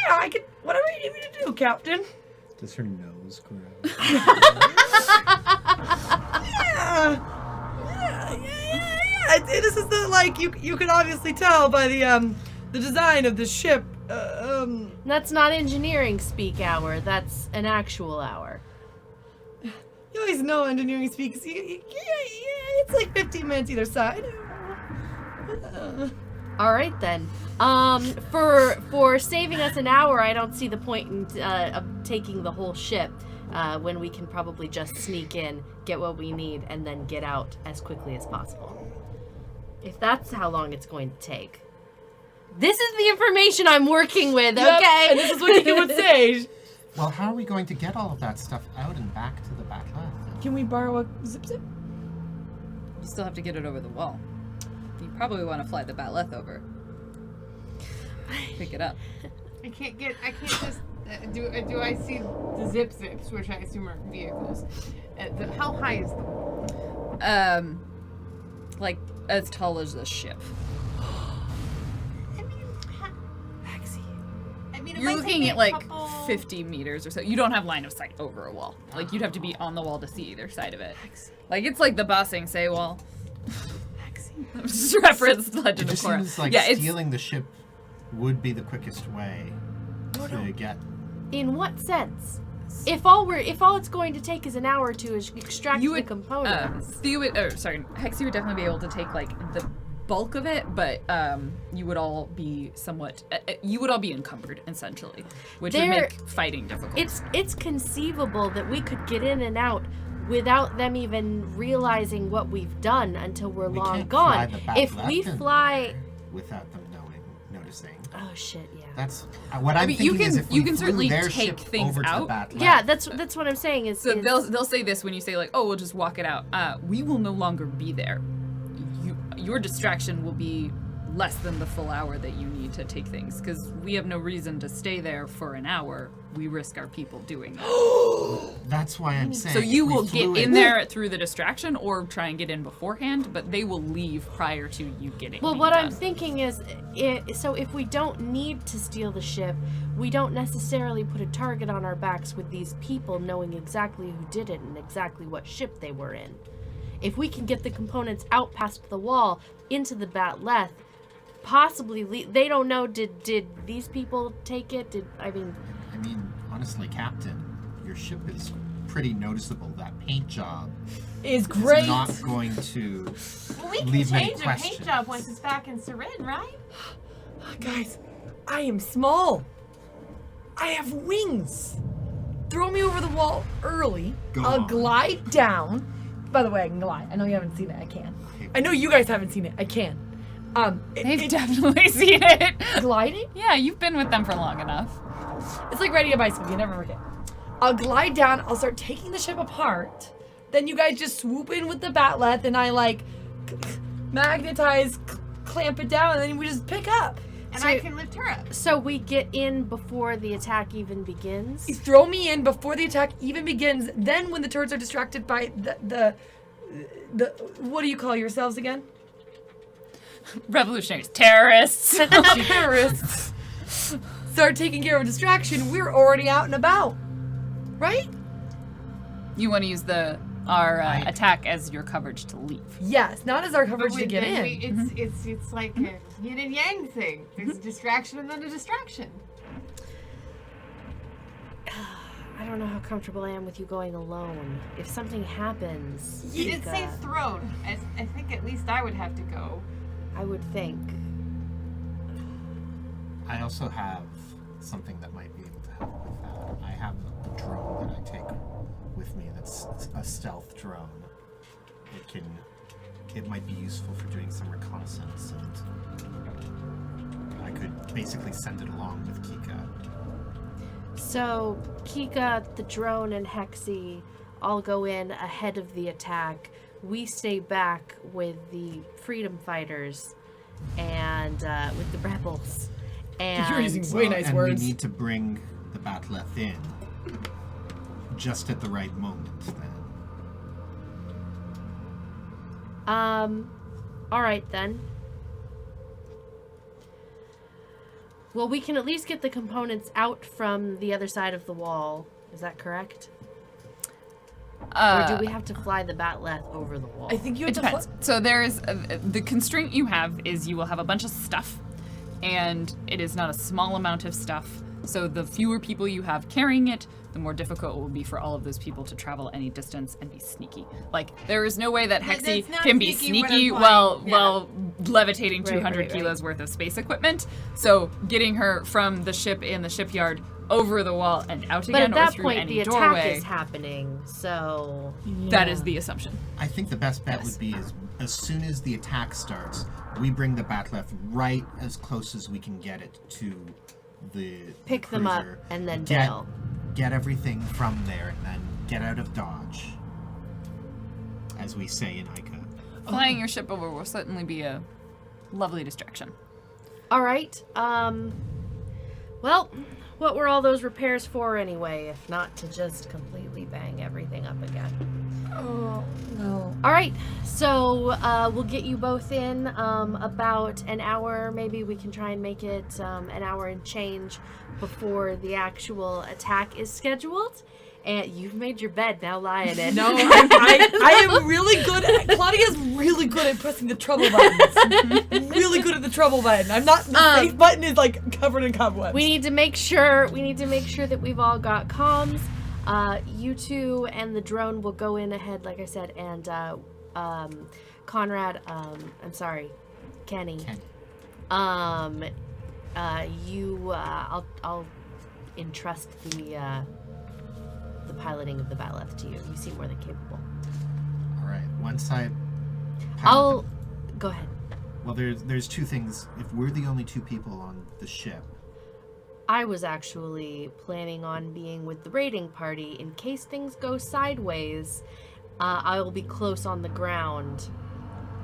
I could. Whatever you need me to do, Captain. Does her nose grow? Yeah, yeah, yeah, yeah, This is the, like, you can obviously tell by the design of the ship. That's not engineering speak hour. That's an actual hour. You always know engineering speaks. Yeah, it's like 15 minutes either side. All right then. For saving us an hour, I don't see the point in of taking the whole ship when we can probably just sneak in, get what we need, and then get out as quickly as possible. If that's how long it's going to take. This is the information I'm working with, Yep, okay? and this is what you would say. Well, how are we going to get all of that stuff out and back to the back left? Can we borrow a zip? You still have to get it over the wall. You probably want to fly the Batleth over. Pick it up. I can't just do I see the zips, which I assume are vehicles. How high is the wall? Like as tall as the ship. You're looking at like 50 meters or so. You don't have line of sight over a wall. Like you'd have to be on the wall to see either side of it. Like it's like the bossing say wall. Just reference Legend It of just Korra. seems like Yeah, stealing the ship would be the quickest way to get. In what sense? If all it's going to take is an hour to extract the components. Hexy would definitely be able to take like the bulk of it, but you would all be somewhat encumbered essentially, which would make fighting difficult. It's conceivable that we could get in and out without them even realizing what we've done until we're We long can't gone. fly the If we Batleth fly, without them noticing. oh shit, yeah. That's what I'm thinking. Is if you we can flew certainly their take ship things over to out. the Batleth, Yeah, that's what I'm saying. Is So they'll say this when you say like, oh, we'll just walk it out. We will no longer be there. Your distraction will be less than the full hour that you need to take things, because we have no reason to stay there for an hour. We risk our people doing that. That's why I'm saying. So you if we will get flew in there through the distraction or try and get in beforehand, but they will leave prior to you getting well, being what I'm done. thinking is, so if we don't need to steal the ship, we don't necessarily put a target on our backs with these people knowing exactly who did it and exactly what ship they were in. If we can get the components out past the wall into the Batleth, possibly they don't know. Did these people take it? I mean, honestly, Captain, your ship is pretty noticeable. That paint job Is great. is not going to Well, we can leave many change the questions. paint job once it's back in Sarin, right? Guys, I am small. I have wings. Throw me over the wall early. Go I'll on. glide down. By the way, I can glide. I know you haven't seen it. I can. I know you guys haven't seen it. I can. They've definitely seen it. Gliding? Yeah, you've been with them for long enough. It's like riding a bicycle. You never forget. I'll glide down. I'll start taking the ship apart. Then you guys just swoop in with the Batleth, and I like magnetize, clamp it down, and then we just pick up. And So- I can lift her up. So we get in before the attack even begins. You throw me in before the attack even begins. Then, when the turrets are distracted by the what do you call yourselves again? Revolutionaries, terrorists. Terrorists. Start taking care of a distraction. We're already out and about, right? You want to use our attack as your coverage to leave. Yes, not as our coverage But to get then in. it's like a yin and yang thing. There's a distraction and then a distraction. I don't know how comfortable I am with you going alone. If something happens, You did say Yika, throne. I think at least I would have to go. I would think. I also have something that might be able to help with that. I have a drone that I take with me that's a stealth drone. It might be useful for doing some reconnaissance, and I could basically send it along with Kika. So Kika, the drone, and Hexy all go in ahead of the attack. We stay back with the freedom fighters and with the rebels. And You're using way nice and words. we need to bring the Batleth in just at the right moment then. all right then. Well, we can at least get the components out from the other side of the wall. Is that correct? Or do we have to fly the Batleth over the wall? I think you It have to. depends. So there's the constraint you have is you will have a bunch of stuff, and it is not a small amount of stuff. So the fewer people you have carrying it, the more difficult it will be for all of those people to travel any distance and be sneaky. Like there is no way that Hexy That's not can be sneaky when sneaky I'm while flying. Yeah. while levitating Right, 200 right, right. kilos worth of space equipment. So getting her from the ship in the shipyard over the wall and out But again at or that through point, any the attack doorway. is happening, so... That is the assumption. I think the best bet Yes. would be is as soon as the attack starts, we bring the Batleth right as close as we can get it to the Pick the them up cruiser, and then get, bail. get everything from there, and then get out of Dodge, as we say in Ica. Flying your ship over will certainly be a lovely distraction. All right. Well, what were all those repairs for anyway, if not to just completely bang everything up again? Oh no. All right. So we'll get you both in about an hour. Maybe we can try and make it an hour and change before the actual attack is scheduled. And you've made your bed. Now lie in it. No, I am really good at. Claudia's really good at pressing the trouble buttons. Really good at the trouble button. I'm not. The safe button is like covered in cobwebs. We need to make sure that we've all got comms. You two and the drone will go in ahead, like I said, and Conrad. I'm sorry, Kenny. I'll entrust the piloting of the Batleth to you. You seem more than capable. All right. Once I. Go ahead. Well, there's two things. If we're the only two people on the ship, I was actually planning on being with the raiding party in case things go sideways. I will be close on the ground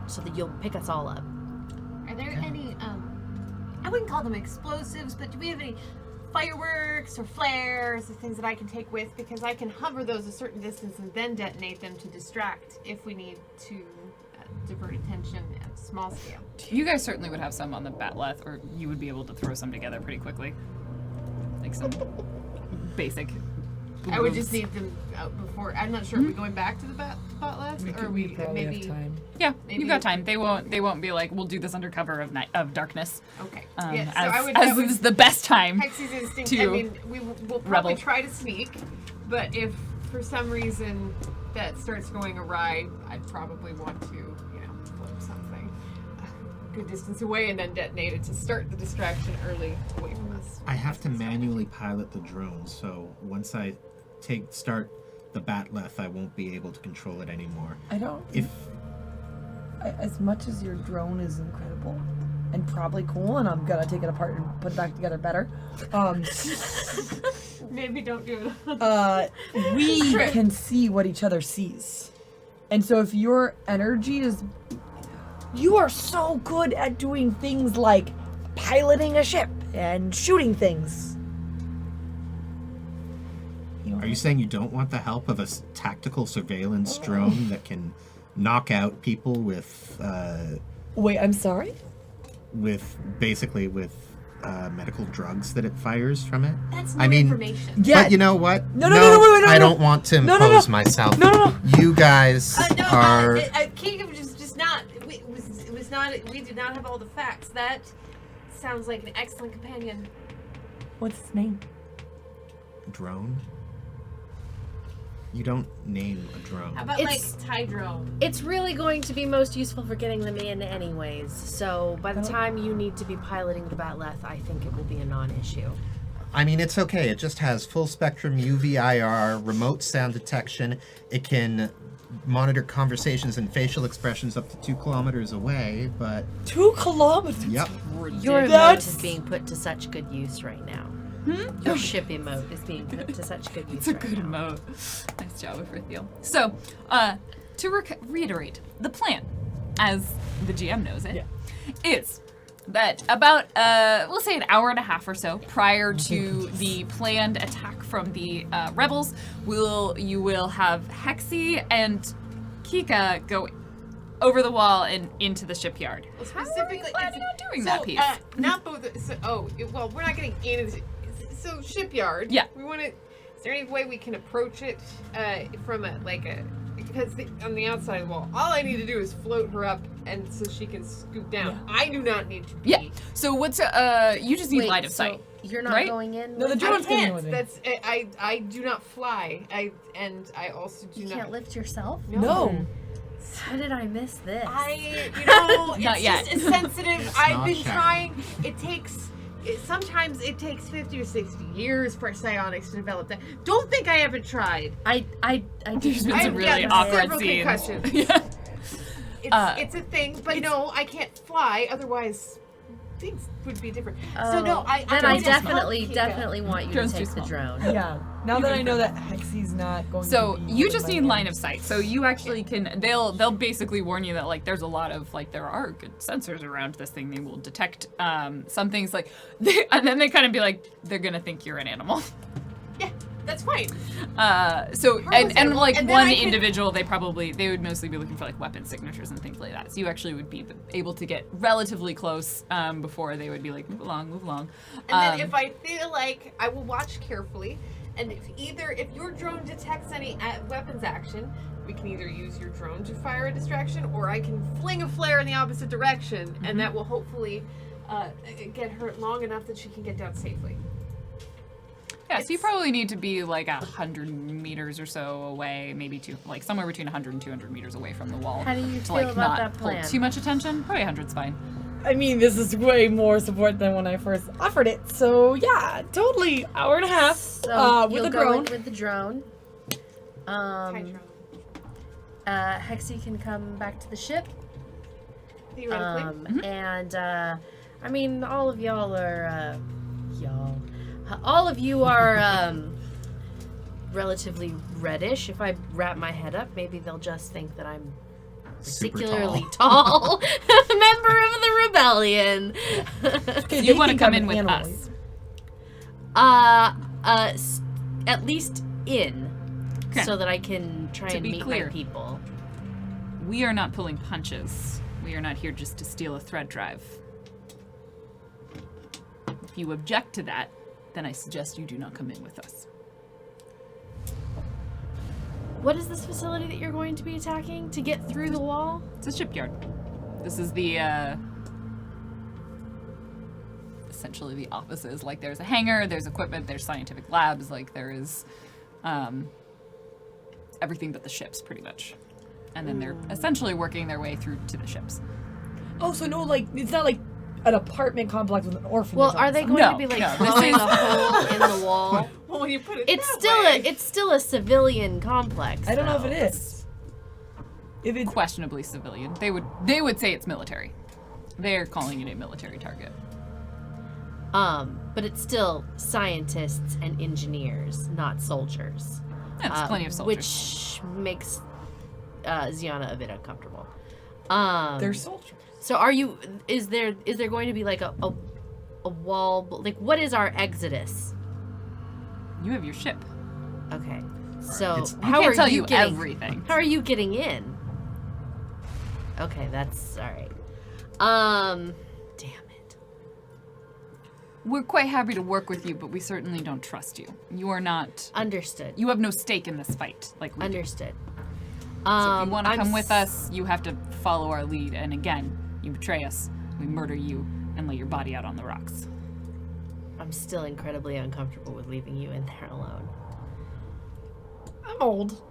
so that you'll pick us all up. Are there any, I wouldn't call them explosives, but do we have any fireworks or flares or things that I can take with? Because I can hover those a certain distance and then detonate them to distract if we need to divert attention at small scale. You guys certainly would have some on the Batleth, or you would be able to throw some together pretty quickly. Like some basic. I would just need them out before. I'm not sure. Are we going back to the Batleth? Or are we probably maybe? have time. Yeah, Maybe you've got if- time. They won't be like, we'll do this under cover of darkness. Okay. As, I would. as is the best time. Hexy's instinct. to I mean, we'll probably rebel. try to sneak, but if for some reason that starts going awry, I'd probably want to, flip something a good distance away and then detonate it to start the distraction early away from us. I have to manually pilot the drone. So once I start the Batleth, I won't be able to control it anymore. I don't. As much as your drone is incredible and probably cool, and I'm gonna take it apart and put it back together better. Maybe don't do it. We can see what each other sees, and so if your energy is, you are so good at doing things like piloting a ship and shooting things. Are you saying you don't want the help of a tactical surveillance drone that can knock out people with Wait, I'm sorry? basically with medical drugs that it fires from it? That's I mean, information. Yeah. But you know what? No, wait, I don't want to No, impose no. myself. No. You guys are. King was just not. It was not. We did not have all the facts. That sounds like an excellent companion. What's his name? Drone? You don't name a drone. How about It's- like Tydrone? It's really going to be most useful for getting them in anyways. So by the time you need to be piloting the Batleth, I think it will be a non-issue. I mean, it's okay. It just has full spectrum UV IR, remote sound detection. It can monitor conversations and facial expressions up to 2 kilometers away, but 2 kilometers. yep. Your emote That's- is being put to such good use right now. Your ship emote is being put to such good use It's a right good now. emote. Nice job with Rithiel. So, to reiterate, the plan, as the GM knows it, is that about, we'll say an hour and a half or so prior to the planned attack from the rebels, you will have Hexy and Kika go over the wall and into the shipyard. Well, How are you specifically, planning on doing so, that piece? Not both. Well, we're not getting in. So shipyard. Yeah. We want to. Is there any way we can approach it from because on the outside wall, all I need to do is float her up, and so she can scoop down. Yeah. I do not need to be. Yeah. So what's you just need Wait, line of so sight. you're not right? going in? No, the with- drone's I coming can't. with me. That's I do not fly. I also do You not. can't lift yourself? No. How did I miss this? It's Not yet. just sensitive. I've not been shallow. trying. Sometimes it takes 50 or 60 years for psionics to develop that. Don't think I haven't tried. I There's been I've some really gotten awkward several scenes. concussions. Yeah. It's a thing, but no, I can't fly. Otherwise, things would be different. So no, I then I would just help definitely Kika. want you Drone's to too take the small. drone. Yeah. Now that I know that Hexy's not going So to be you with just my need line hand. of sight. So you actually can. They'll basically warn you that like there's a lot of like there are good sensors around this thing. They will detect some things like, and then they kind of be like they're gonna think you're an animal. Yeah, that's fine. So and animal. like And then one I can- individual, they would mostly be looking for like weapon signatures and things like that. So you actually would be able to get relatively close before they would be like move along. And then if I feel like I will watch carefully, and if your drone detects any weapons action, we can either use your drone to fire a distraction, or I can fling a flare in the opposite direction, and that will hopefully get her long enough that she can get down safely. Yeah, so you probably need to be like 100 meters or so away, maybe like somewhere between 100 and 200 meters away from the wall. How do you to feel like about not that pull plan? too much attention. Probably 100's fine. I mean, this is way more support than when I first offered it. So yeah, totally. Hour and a half So with you'll the go drone. in with the drone. Hi, drone. Hexy can come back to the ship. Theoretically. And I mean, all of y'all are all of you are relatively reddish. If I wrap my head up, maybe they'll just think that I'm Super particularly tall member of the rebellion. You want to come in with us. At least in, Okay. so that I can try To and be meet clear. my people. We are not pulling punches. We are not here just to steal a thread drive. If you object to that, then I suggest you do not come in with us. What is this facility that you're going to be attacking to get through the wall? It's a shipyard. This is the essentially the offices. Like there's a hangar, there's equipment, there's scientific labs, like there is everything but the ships pretty much. And then they're essentially working their way through to the ships. Oh, so no, like it's not like an apartment complex with an orphanage. Well, on are the they side. going No, to be like no, this blowing is- a hole in the wall? Well, when you put it It's that still way, it's still a civilian complex. I don't know if though. it is. If it's Questionably civilian. They would say it's military. They're calling it a military target. But it's still scientists and engineers, not soldiers. That's plenty of soldiers. Which makes Ziana a bit uncomfortable. they're soldiers. So are you? Is there going to be like a wall? Like what is our exodus? You have your ship. Okay. So It's- I how can't are tell you you getting? everything. How are you getting in? Okay, that's all right. Damn it. We're quite happy to work with you, but we certainly don't trust you. You are not. Understood. You have no stake in this fight, like we do. Understood. So if you want to I'm come with s- us, you have to follow our lead. And again, you betray us, we murder you, and lay your body out on the rocks. I'm still incredibly uncomfortable with leaving you in there alone. I'm old.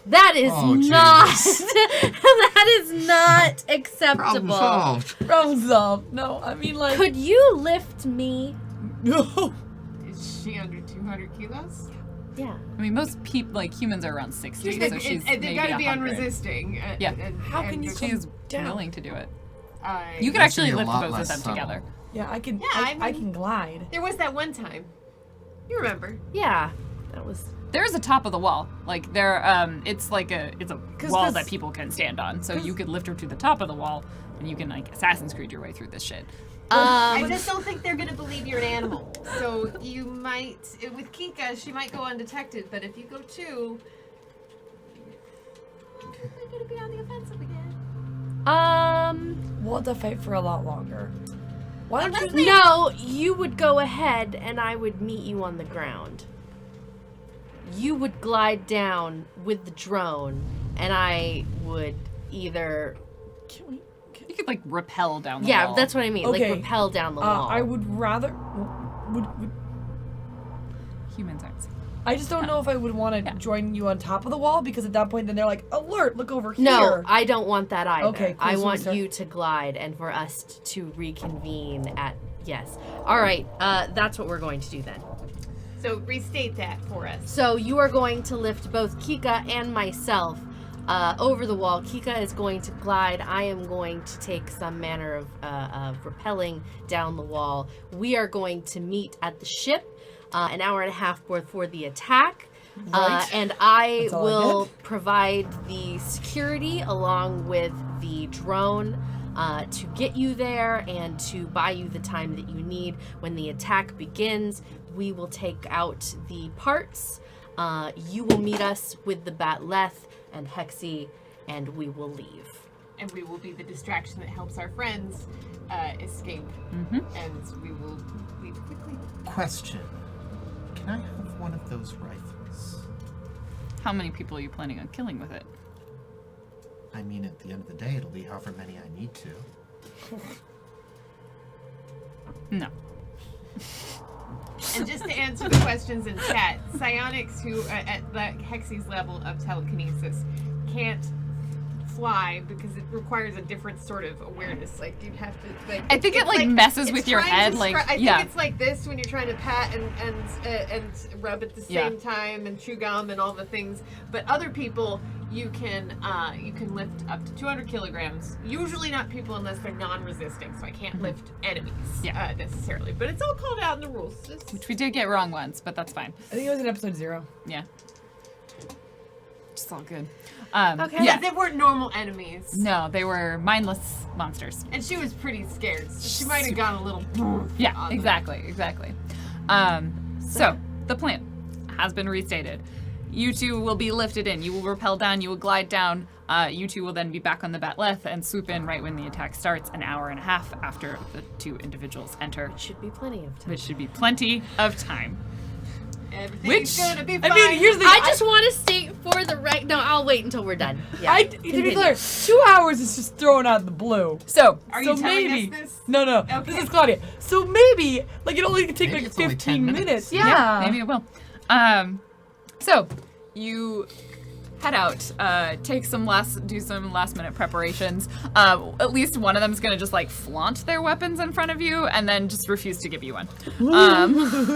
That is Oh, not. Jesus. That is not Problem acceptable. solved. Problem solved. No, I mean like Could you lift me? no. is she under 200 kilos? Yeah. I mean, most people, like humans, are around 60, so she's they maybe gotta be 100. unresisting. Yeah. How can you come She's down? willing to do it. I- You could That's actually gonna be a lift lot both of less them subtle. together. Yeah, I can. Yeah, I I can glide. There was that one time. You remember? Yeah. That was. There is a top of the wall. Like there, it's like it's a 'Cause wall this- that people can stand on. So you could lift her to the top of the wall, and you can like Assassin's Creed your way through this shit. I just don't think they're gonna believe you're an animal. So you might, with Kika, she might go undetected. But if you go too, you're gonna be on the offensive again. We'll have to fight for a lot longer. Why don't Unless you? No, you would go ahead and I would meet you on the ground. you would glide down with the drone, and I would either... You could like rappel down the Yeah, wall. that's what I mean. Okay. Like rappel down the wall. I would rather. Would Humans aren't safe. I just don't know if I would want to join you on top of the wall because at that point, then they're like, "Alert! Look over here." No, I don't want that either. Okay, cool, I so want start- you to glide and for us to reconvene at... Yes. All right, that's what we're going to do then. So restate that for us. So you are going to lift both Kika and myself over the wall. Kika is going to glide. I am going to take some manner of rappelling down the wall. We are going to meet at the ship an hour and a half before the attack. Right. And I That's all I will get. provide the security along with the drone to get you there and to buy you the time that you need. When the attack begins, we will take out the parts. You will meet us with the Batleth and Hexy, and we will leave. And we will be the distraction that helps our friends escape. And we will leave quickly. Question. Can I have one of those rifles? How many people are you planning on killing with it? I mean, at the end of the day, it'll be however many I need to. No. And just to answer the questions in chat, psionics who are at the Hexy's level of telekinesis can't fly because it requires a different sort of awareness. Like you'd have to like. I think it it's like messes it's with your trying to head, like, I yeah. think it's like this when you're trying to pat and rub at the Yeah. same time and chew gum and all the things. But other people, you can lift up to 200 kilograms. Usually not people unless they're non-resisting. So I can't lift enemies necessarily. But it's all called out in the rules. Which we did get wrong once, but that's fine. I think it was in episode 0. Yeah. It's all good. Okay. Yeah. They weren't normal enemies. No, they were mindless monsters. And she was pretty scared. So she might have gone a little. Yeah, on them. exactly. So the plan has been restated. You two will be lifted in. You will rappel down. You will glide down. You two will then be back on the Batleth and swoop in right when the attack starts, an hour and a half after the two individuals enter, Should be plenty of time. which should be plenty of time. Everything's Which- gonna be fine. I mean, here's the. I just want to state for the right. No, I'll wait until we're done. Yeah. to be clear, 2 hours is just thrown out of the blue. So Are so you telling maybe us this? no, Okay. this is Claudia. So maybe like it only could take Maybe like it's only 15 10 minutes. yeah, maybe it will. So you head out, do some last minute preparations. At least one of them is gonna just like flaunt their weapons in front of you and then just refuse to give you one.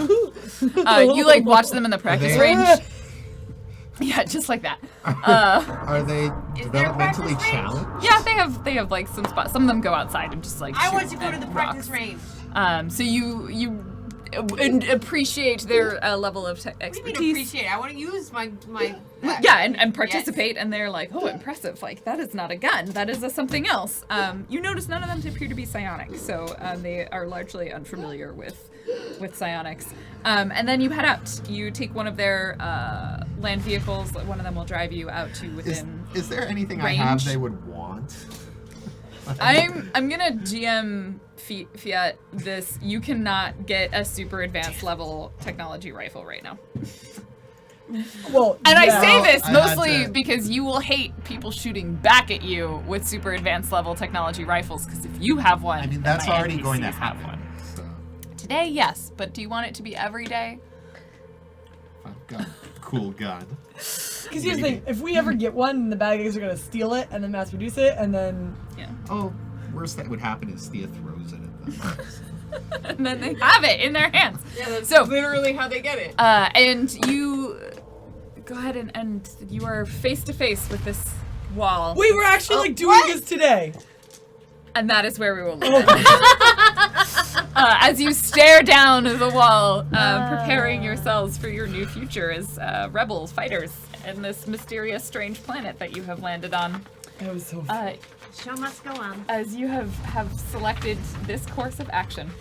You like watch them in the practice they- range. Yeah, just like that. Are they Is there a developmentally practice range? challenged? Yeah, they have like some spots. Some of them go outside and just like I shoot want to go to at the practice rocks. range. So you appreciate their level of What do you mean expertise. appreciate? I want to use my. Yeah, and participate, and they're like, oh, impressive. Like, that is not a gun. That is something else. You notice none of them appear to be psionic, so they are largely unfamiliar with psionics. And then you head out. You take one of their land vehicles. One of them will drive you out to within... Is there anything range? I have they would want? I'm gonna GM Fiat this. You cannot get a super advanced level technology rifle right now. Well, And I say Well, this I had mostly to- because you will hate people shooting back at you with super advanced level technology rifles. Because if you have one, I mean, then that's my already going to NPCs have happen. So, today, yes, but do you want it to be every day? I've got a cool gun. because here's the thing: if we ever get one, the bad guys are gonna steal it and then mass produce it, and then Yeah. Oh, worst that would happen is Thea throws it at them. And then they have it in their hands. Yeah, that's So- literally how they get it. And you go ahead and you are face to face with this wall. we were actually like doing this today. And that is where we will leave it. As you stare down the wall, preparing yourselves for your new future as rebel fighters in this mysterious, strange planet that you have landed on. That was so. Show must go on. As you have selected this course of action.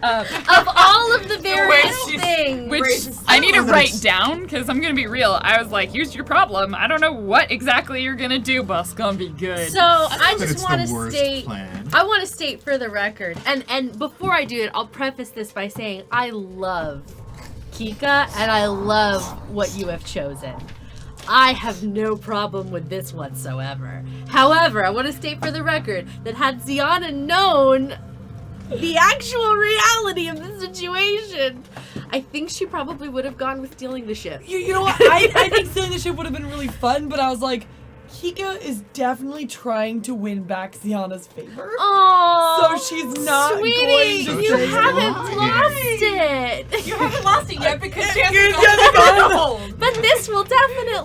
Of all of the various Which- things. Which I need to write down, because I'm going to be real. I was like, here's your problem. I don't know what exactly you're going to do, but it's going to be good. So I But just it's want the to worst state. plan. I want to state for the record, and before I do it, I'll preface this by saying I love Kika, and I love what you have chosen. I have no problem with this whatsoever. However, I want to state for the record that had Ziana known the actual reality of the situation, I think she probably would have gone with stealing the ship. You know what? I think stealing the ship would have been really fun, but I was like, Kika is definitely trying to win back Ziana's favor. Oh, So she's not sweetie, going to you say haven't no. lost it. You haven't lost it yet because she You hasn't haven't gone home. But this will definitely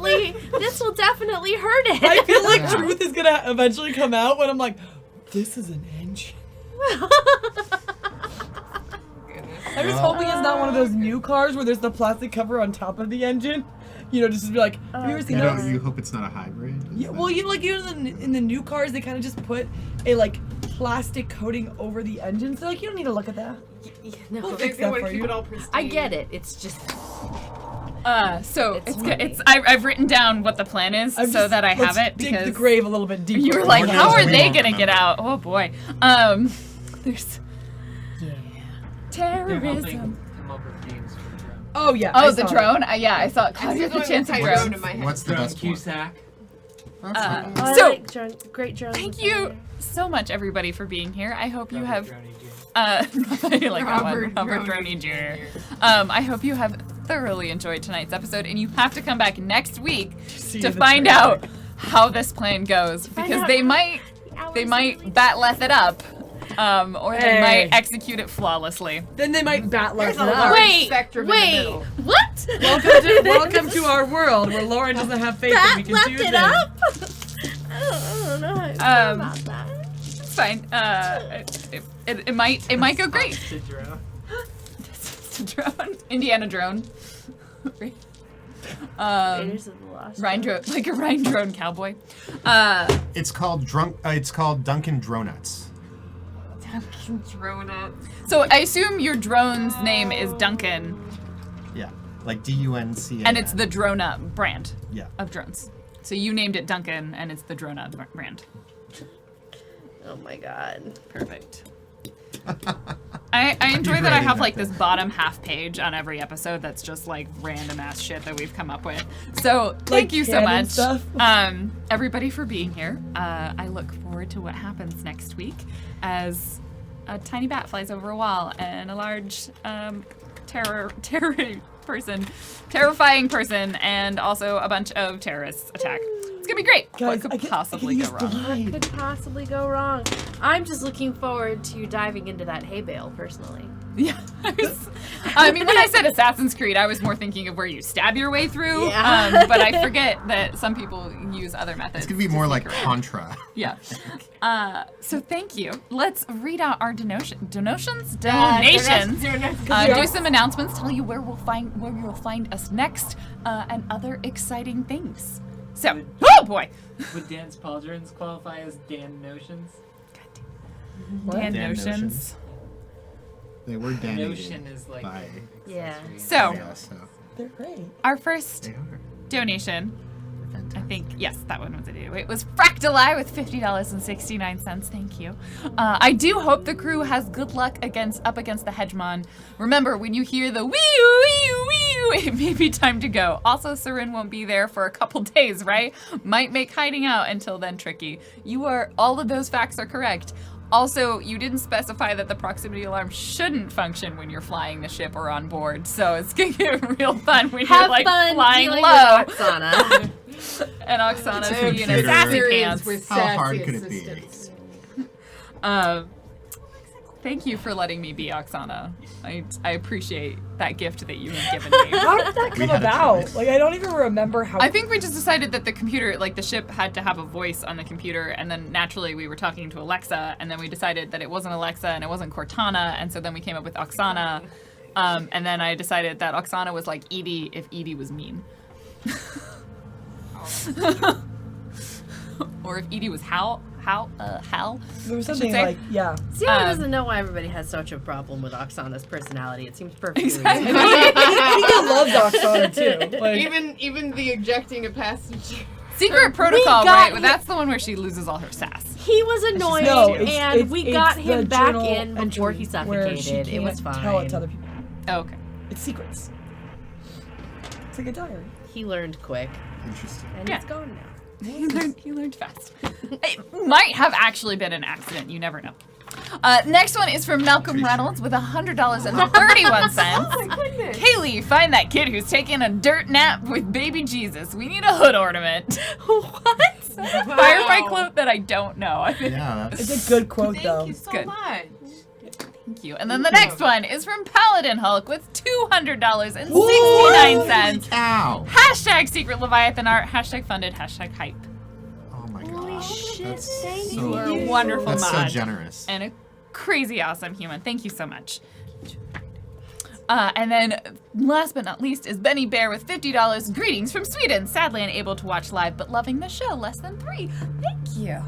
hurt it. I feel like Yeah. truth is gonna eventually come out when I'm like, this is an engine. I'm just hoping it's not one of those new cars where there's the plastic cover on top of the engine. You know, just to be like, have you ever seen You, those? you hope it's not a hybrid? Yeah, well, you know, like in the new cars, they kind of just put a like plastic coating over the engine. So like, you don't need to look at that. No, We'll They fix that want for to keep you. it all pristine. I get it. It's just So It's it's I've written down what the plan is so Just- that I have let's it dig because the grave a little bit deeper. you were like, More how than are we they won't gonna get remember. out? Oh boy. There's They're helping terrorism. come up with names for the drone. Oh yeah. Oh, I the saw drone? Yeah, I saw it. God, I'm you have the going chance with of Tyrone drone. in my head. What's the Drone best one? Cusack. That's Uh, not bad. I So- like great drones. Thank you so much, everybody, for being here. I hope you have. Droney Jr. Like that one, Robert Robert Droney Droney Jr. I hope you have thoroughly enjoyed tonight's episode, and you have to come back next week See to the find trailer. out how this plan goes, find because out they how might the hours really batleth it up, or they Hey. might execute it flawlessly. Then they might bat like There's a that. large Wait, spectrum in the wait, middle. what? Welcome to our world where Lauren doesn't have faith that we That can left do it this. up? I don't know how I feel about that. It's fine. It might go great. The drone. It's a drone, Indiana drone. Raiders of the Lost Rhine Ark. drone, like a Rhine drone cowboy. It's called It's called Dunkin' Dronuts. Drone it. So I assume your drone's name is Duncan, Yeah, like DUNC. and it's the Drona brand yeah. of drones. So you named it Duncan, and it's the Drona brand. Oh my god. Perfect. I enjoy You'd that I really have like invent this bottom half page on every episode that's just like random ass shit that we've come up with. So thank you so canon much, stuff? everybody, for being here. I look forward to what happens next week as a tiny bat flies over a wall and a large terrifying person, and also a bunch of terrorists attack. It's gonna be great. Guys, what I could can- possibly I go can use wrong? blind. Could possibly go wrong. I'm just looking forward to diving into that hay bale personally. Yeah. I mean, when I said Assassin's Creed, I was more thinking of where you stab your way through. Yeah. But I forget that some people use other methods. It's gonna be more like Contra. Yeah. So thank you. Let's read out our donations. Donations. Do some announcements. Tell you where you'll find us next, and other exciting things. So, oh boy, Would Dan's Pauldrons qualify as Dan Notions? Dan Dan notions. notions. They were donated Notion is like by. Yeah. So, Yeah, so They're great. our first they are. donation. They're I fantastic. think, yes, that one was it. It was Fractali with $50.69. Thank you. I do hope the crew has good luck up against the Hegemon. Remember, when you hear the wee it may be time to go. Also, Sarin won't be there for a couple days, right? Might make hiding out until then tricky. All of those facts are correct. Also, you didn't specify that the proximity alarm shouldn't function when you're flying the ship or on board, so it's gonna get real fun when Have you're like fun flying dealing low. with Oksana. And Oksana's Computer. being a sassy pants. with How sassy hard could it be? assistants. Thank you for letting me be Oksana. I appreciate that gift that you have given me. How did that We come had a about? choice. Like, I don't even remember how. I think we just decided that the computer, like the ship, had to have a voice on the computer, and then naturally we were talking to Alexa, and then we decided that it wasn't Alexa and it wasn't Cortana, and so then we came up with Oksana, and then I decided that Oksana was like Edie if Edie was mean. Or if Edie was Hal. there was I should something say. like, yeah. Sienna doesn't know why everybody has such a problem with Oksana's personality. It seems perfectly Exactly. reasonable. Kika loves Oksana too. Like, Even the ejecting a passenger. Secret Protocol, got right? him. That's the one where she loses all her sass. He was annoying, no, and we got it's him the back journal in before he entry where she suffocated. It was can't fine. Tell it to other people. Oh, okay. It's secrets. It's like a diary. He learned quick, Interesting. and Yeah. it's gone now. He learned fast. It might have actually been an accident. You never know. Next one is from Malcolm Pretty Reynolds with $100.31. Oh my goodness. Kaylee, find that kid who's taking a dirt nap with baby Jesus. We need a hood ornament. What? Firefly quote that I don't know. Yeah, that's It's a good quote, Thank though. you so Good. much. Thank you. And then the next one is from Paladin Hulk with $200.69. Ow! Hashtag secret Leviathan art. Hashtag funded. Hashtag hype. Oh my god. Holy shit, That's thank so, You are a you. wonderful That's so mod. generous. And a crazy awesome human. Thank you so much. And then last but not least is Benny Bear with $50. Greetings from Sweden. Sadly unable to watch live, but loving the show. Less than 3. Thank you.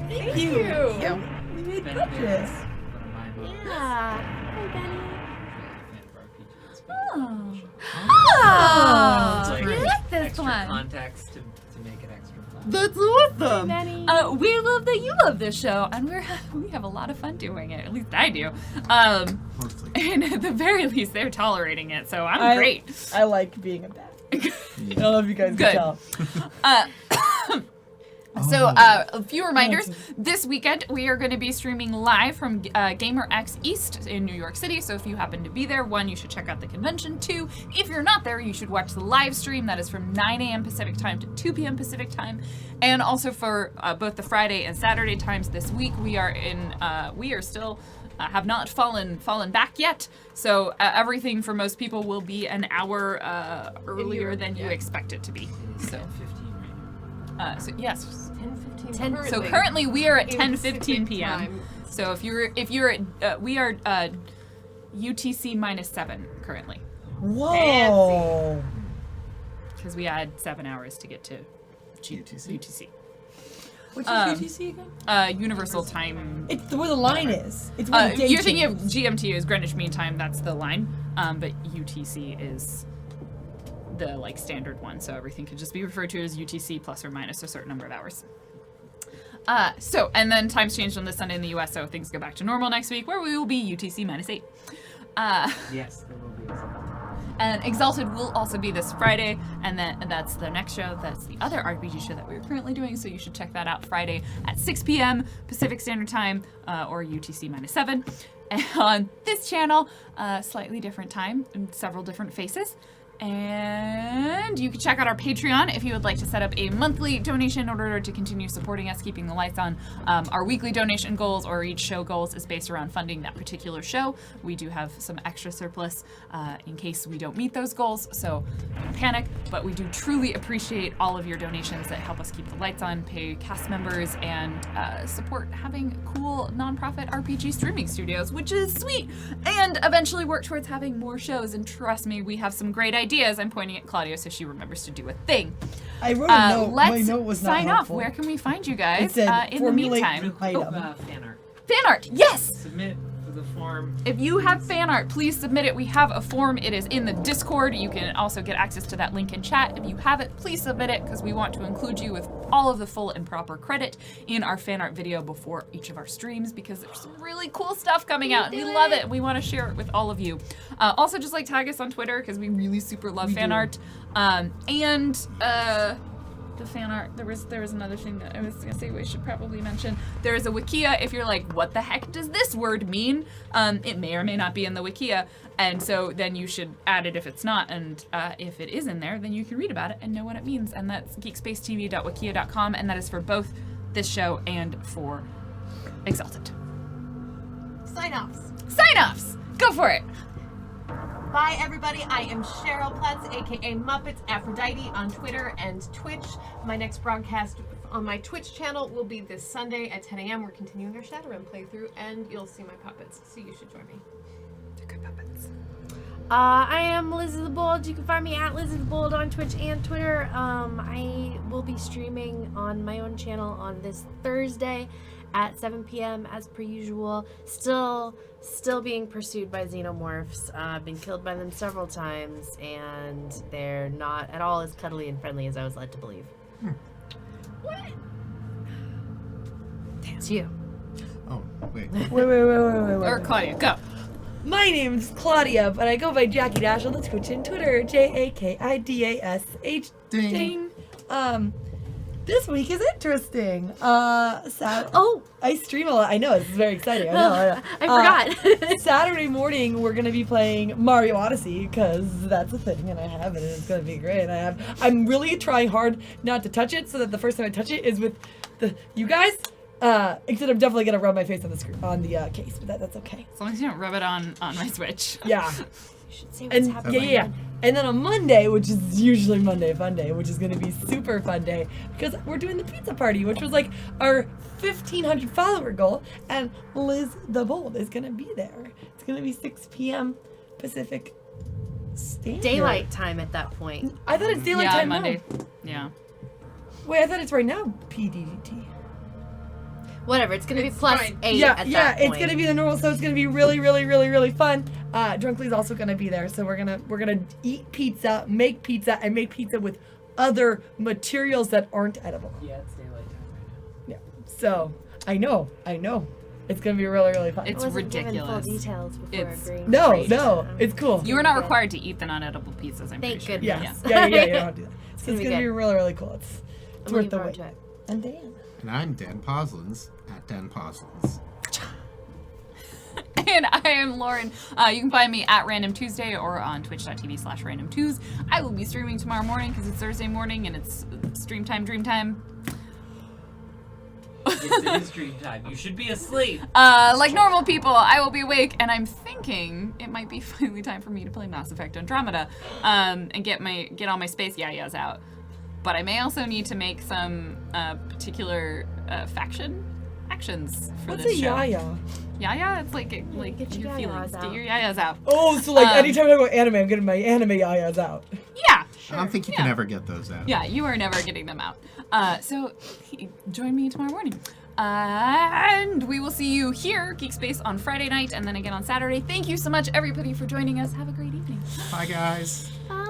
Thank you. We made Benny progress. Bear is one of my mods. Yeah. Hey, Benny. Oh, It's like I like this extra one. context to make it extra fun. That's awesome. Benny. We love that you love this show, and we have a lot of fun doing it. At least I do. Mostly. And at the very least, they're tolerating it, so I'm great. I like being a bat. I don't know if you guys Good. can tell. So, a few reminders. This weekend, we are going to be streaming live from GamerX East in New York City. So, if you happen to be there, 1, you should check out the convention. 2, if you're not there, you should watch the live stream. That is from 9 a.m. Pacific time to 2 p.m. Pacific time. And also for both the Friday and Saturday times this week, we are still have not fallen back yet. So, everything for most people will be an hour earlier than you expect it to be. So, 10:15 right now. so yes. 10:15. So currently we are at in 10:15 Pacific p.m. time. So if you're at we are UTC -7 currently Whoa. because we had 7 hours to get to UTC. What's Um, UTC again? Universal Time. It's where the line is. It's where the day You're thinking of changes. GMT is Greenwich Mean Time. That's the line. But UTC is the standard one. So everything could just be referred to as UTC plus or minus a certain number of hours. And then times changed on this Sunday in the US, so things go back to normal next week, where we will be UTC -8. Yes, there will be a second. And Exalted will also be this Friday, and that's the next show. That's the other RPG show that we're currently doing, so you should check that out Friday at 6 p.m. Pacific Standard Time, or UTC -7. And on this channel, slightly different time and several different faces. And you can check out our Patreon if you would like to set up a monthly donation in order to continue supporting us, keeping the lights on. Our weekly donation goals or each show goals is based around funding that particular show. We do have some extra surplus in case we don't meet those goals, so don't panic. But we do truly appreciate all of your donations that help us keep the lights on, pay cast members, and support having cool nonprofit RPG streaming studios, which is sweet. And eventually work towards having more shows. And trust me, we have some great ideas. I'm pointing at Claudia so she remembers to do a thing. I wrote a note. My Let's note was not sign off. helpful. Where can we find you It guys said, in the formulate meantime? item. Fan art. Fan art, yes! Submit for the form. If you have fan art, please submit it. We have a form. It is in the Discord. You can also get access to that link in chat. If you have it, please submit it because we want to include you with all of the full and proper credit in our fan art video before each of our streams because there's some really cool stuff coming out. We love it. We want to share it with all of you. Also, just tag us on Twitter because we really super love fan art. The fan art, there was another thing that I was gonna say we should probably mention. There is a Wikia if you're like, what the heck does this word mean? It may or may not be in the Wikia, and so then you should add it if it's not, and if it is in there, then you can read about it and know what it means, and that's GeekSpaceTV.wikia.com, and that is for both this show and for Exalted. Sign-offs. Sign-offs! Go for it! Bye, everybody. I am Cheryl Platz, aka Muppets Aphrodite, on Twitter and Twitch. My next broadcast on my Twitch channel will be this Sunday at 10 a.m. We're continuing our Shadowrun playthrough, and you'll see my puppets, so you should join me. They're good puppets. I am Lizzie the Bold. You can find me at Lizzie the Bold on Twitch and Twitter. I will be streaming on my own channel on this Thursday at 7 p.m. as per usual. Still being pursued by xenomorphs. I've been killed by them several times, and they're not at all as cuddly and friendly as I was led to believe. What? It's you. Oh, wait. Wait. Or Claudia, go. My name's Claudia, but I go by Jackie Dash on the Twitch and Twitter, JAKIDASH. Ding. This week is interesting. I stream a lot. I know, it's very exciting. I know. I forgot. Saturday morning, we're going to be playing Mario Odyssey, because that's a thing, and I have it, and it's going to be great. I'm really trying hard not to touch it, so that the first time I touch it is with you guys. Except I'm definitely going to rub my face on the case, but that's okay. As long as you don't rub it on my Switch. Yeah. You should say what's happening. Yeah. And then on Monday, which is usually Monday Fun Day, which is going to be super fun day, because we're doing the pizza party, which was like our 1,500 follower goal, and Liz the Bold is going to be there. It's going to be 6 p.m. Pacific Standard. Daylight time at that point. I thought it's daylight Yeah, time Monday. now. Yeah. Wait, I thought it's right now PDDT. Whatever, it's gonna be plus fine. 8 Yeah, at yeah, that it's point. gonna be the normal, so it's gonna be really, really, really, really fun. Drunkly's also gonna be there, so we're gonna eat pizza, and make pizza with other materials that aren't edible. Yeah, it's daylight time right now. Yeah. So I know, it's gonna be really, really fun. It's I wasn't given full ridiculous. details before It's agreeing. No, it's cool. You are not Good. required to eat the non-edible pizzas, I'm Thank pretty sure. goodness. Yeah, you don't do that. It's So gonna it's be gonna be good. really, really cool. It's I'm worth looking the forward wait. to it. And Dan. And I'm Dan Poslins at Dan Poslins. And I am Lauren. You can find me at Random Tuesday or on twitch.tv/randomtues. I will be streaming tomorrow morning because it's Thursday morning and it's stream time, dream time. It is dream time. You should be asleep. Like normal people, I will be awake, and I'm thinking it might be finally time for me to play Mass Effect Andromeda, and get all my space yayas out. But I may also need to make some particular faction actions for What's this a show. yaya? Yaya? It's like get your your feelings. yayas Get out. your yayas out. Oh, so like Um, anytime I go anime, I'm getting my anime yayas out. Yeah. I don't think you can ever get those out. Yeah, you are never getting them out. So join me tomorrow morning. And we will see you here, Geek Space, on Friday night and then again on Saturday. Thank you so much, everybody, for joining us. Have a great evening. Bye, guys. Bye.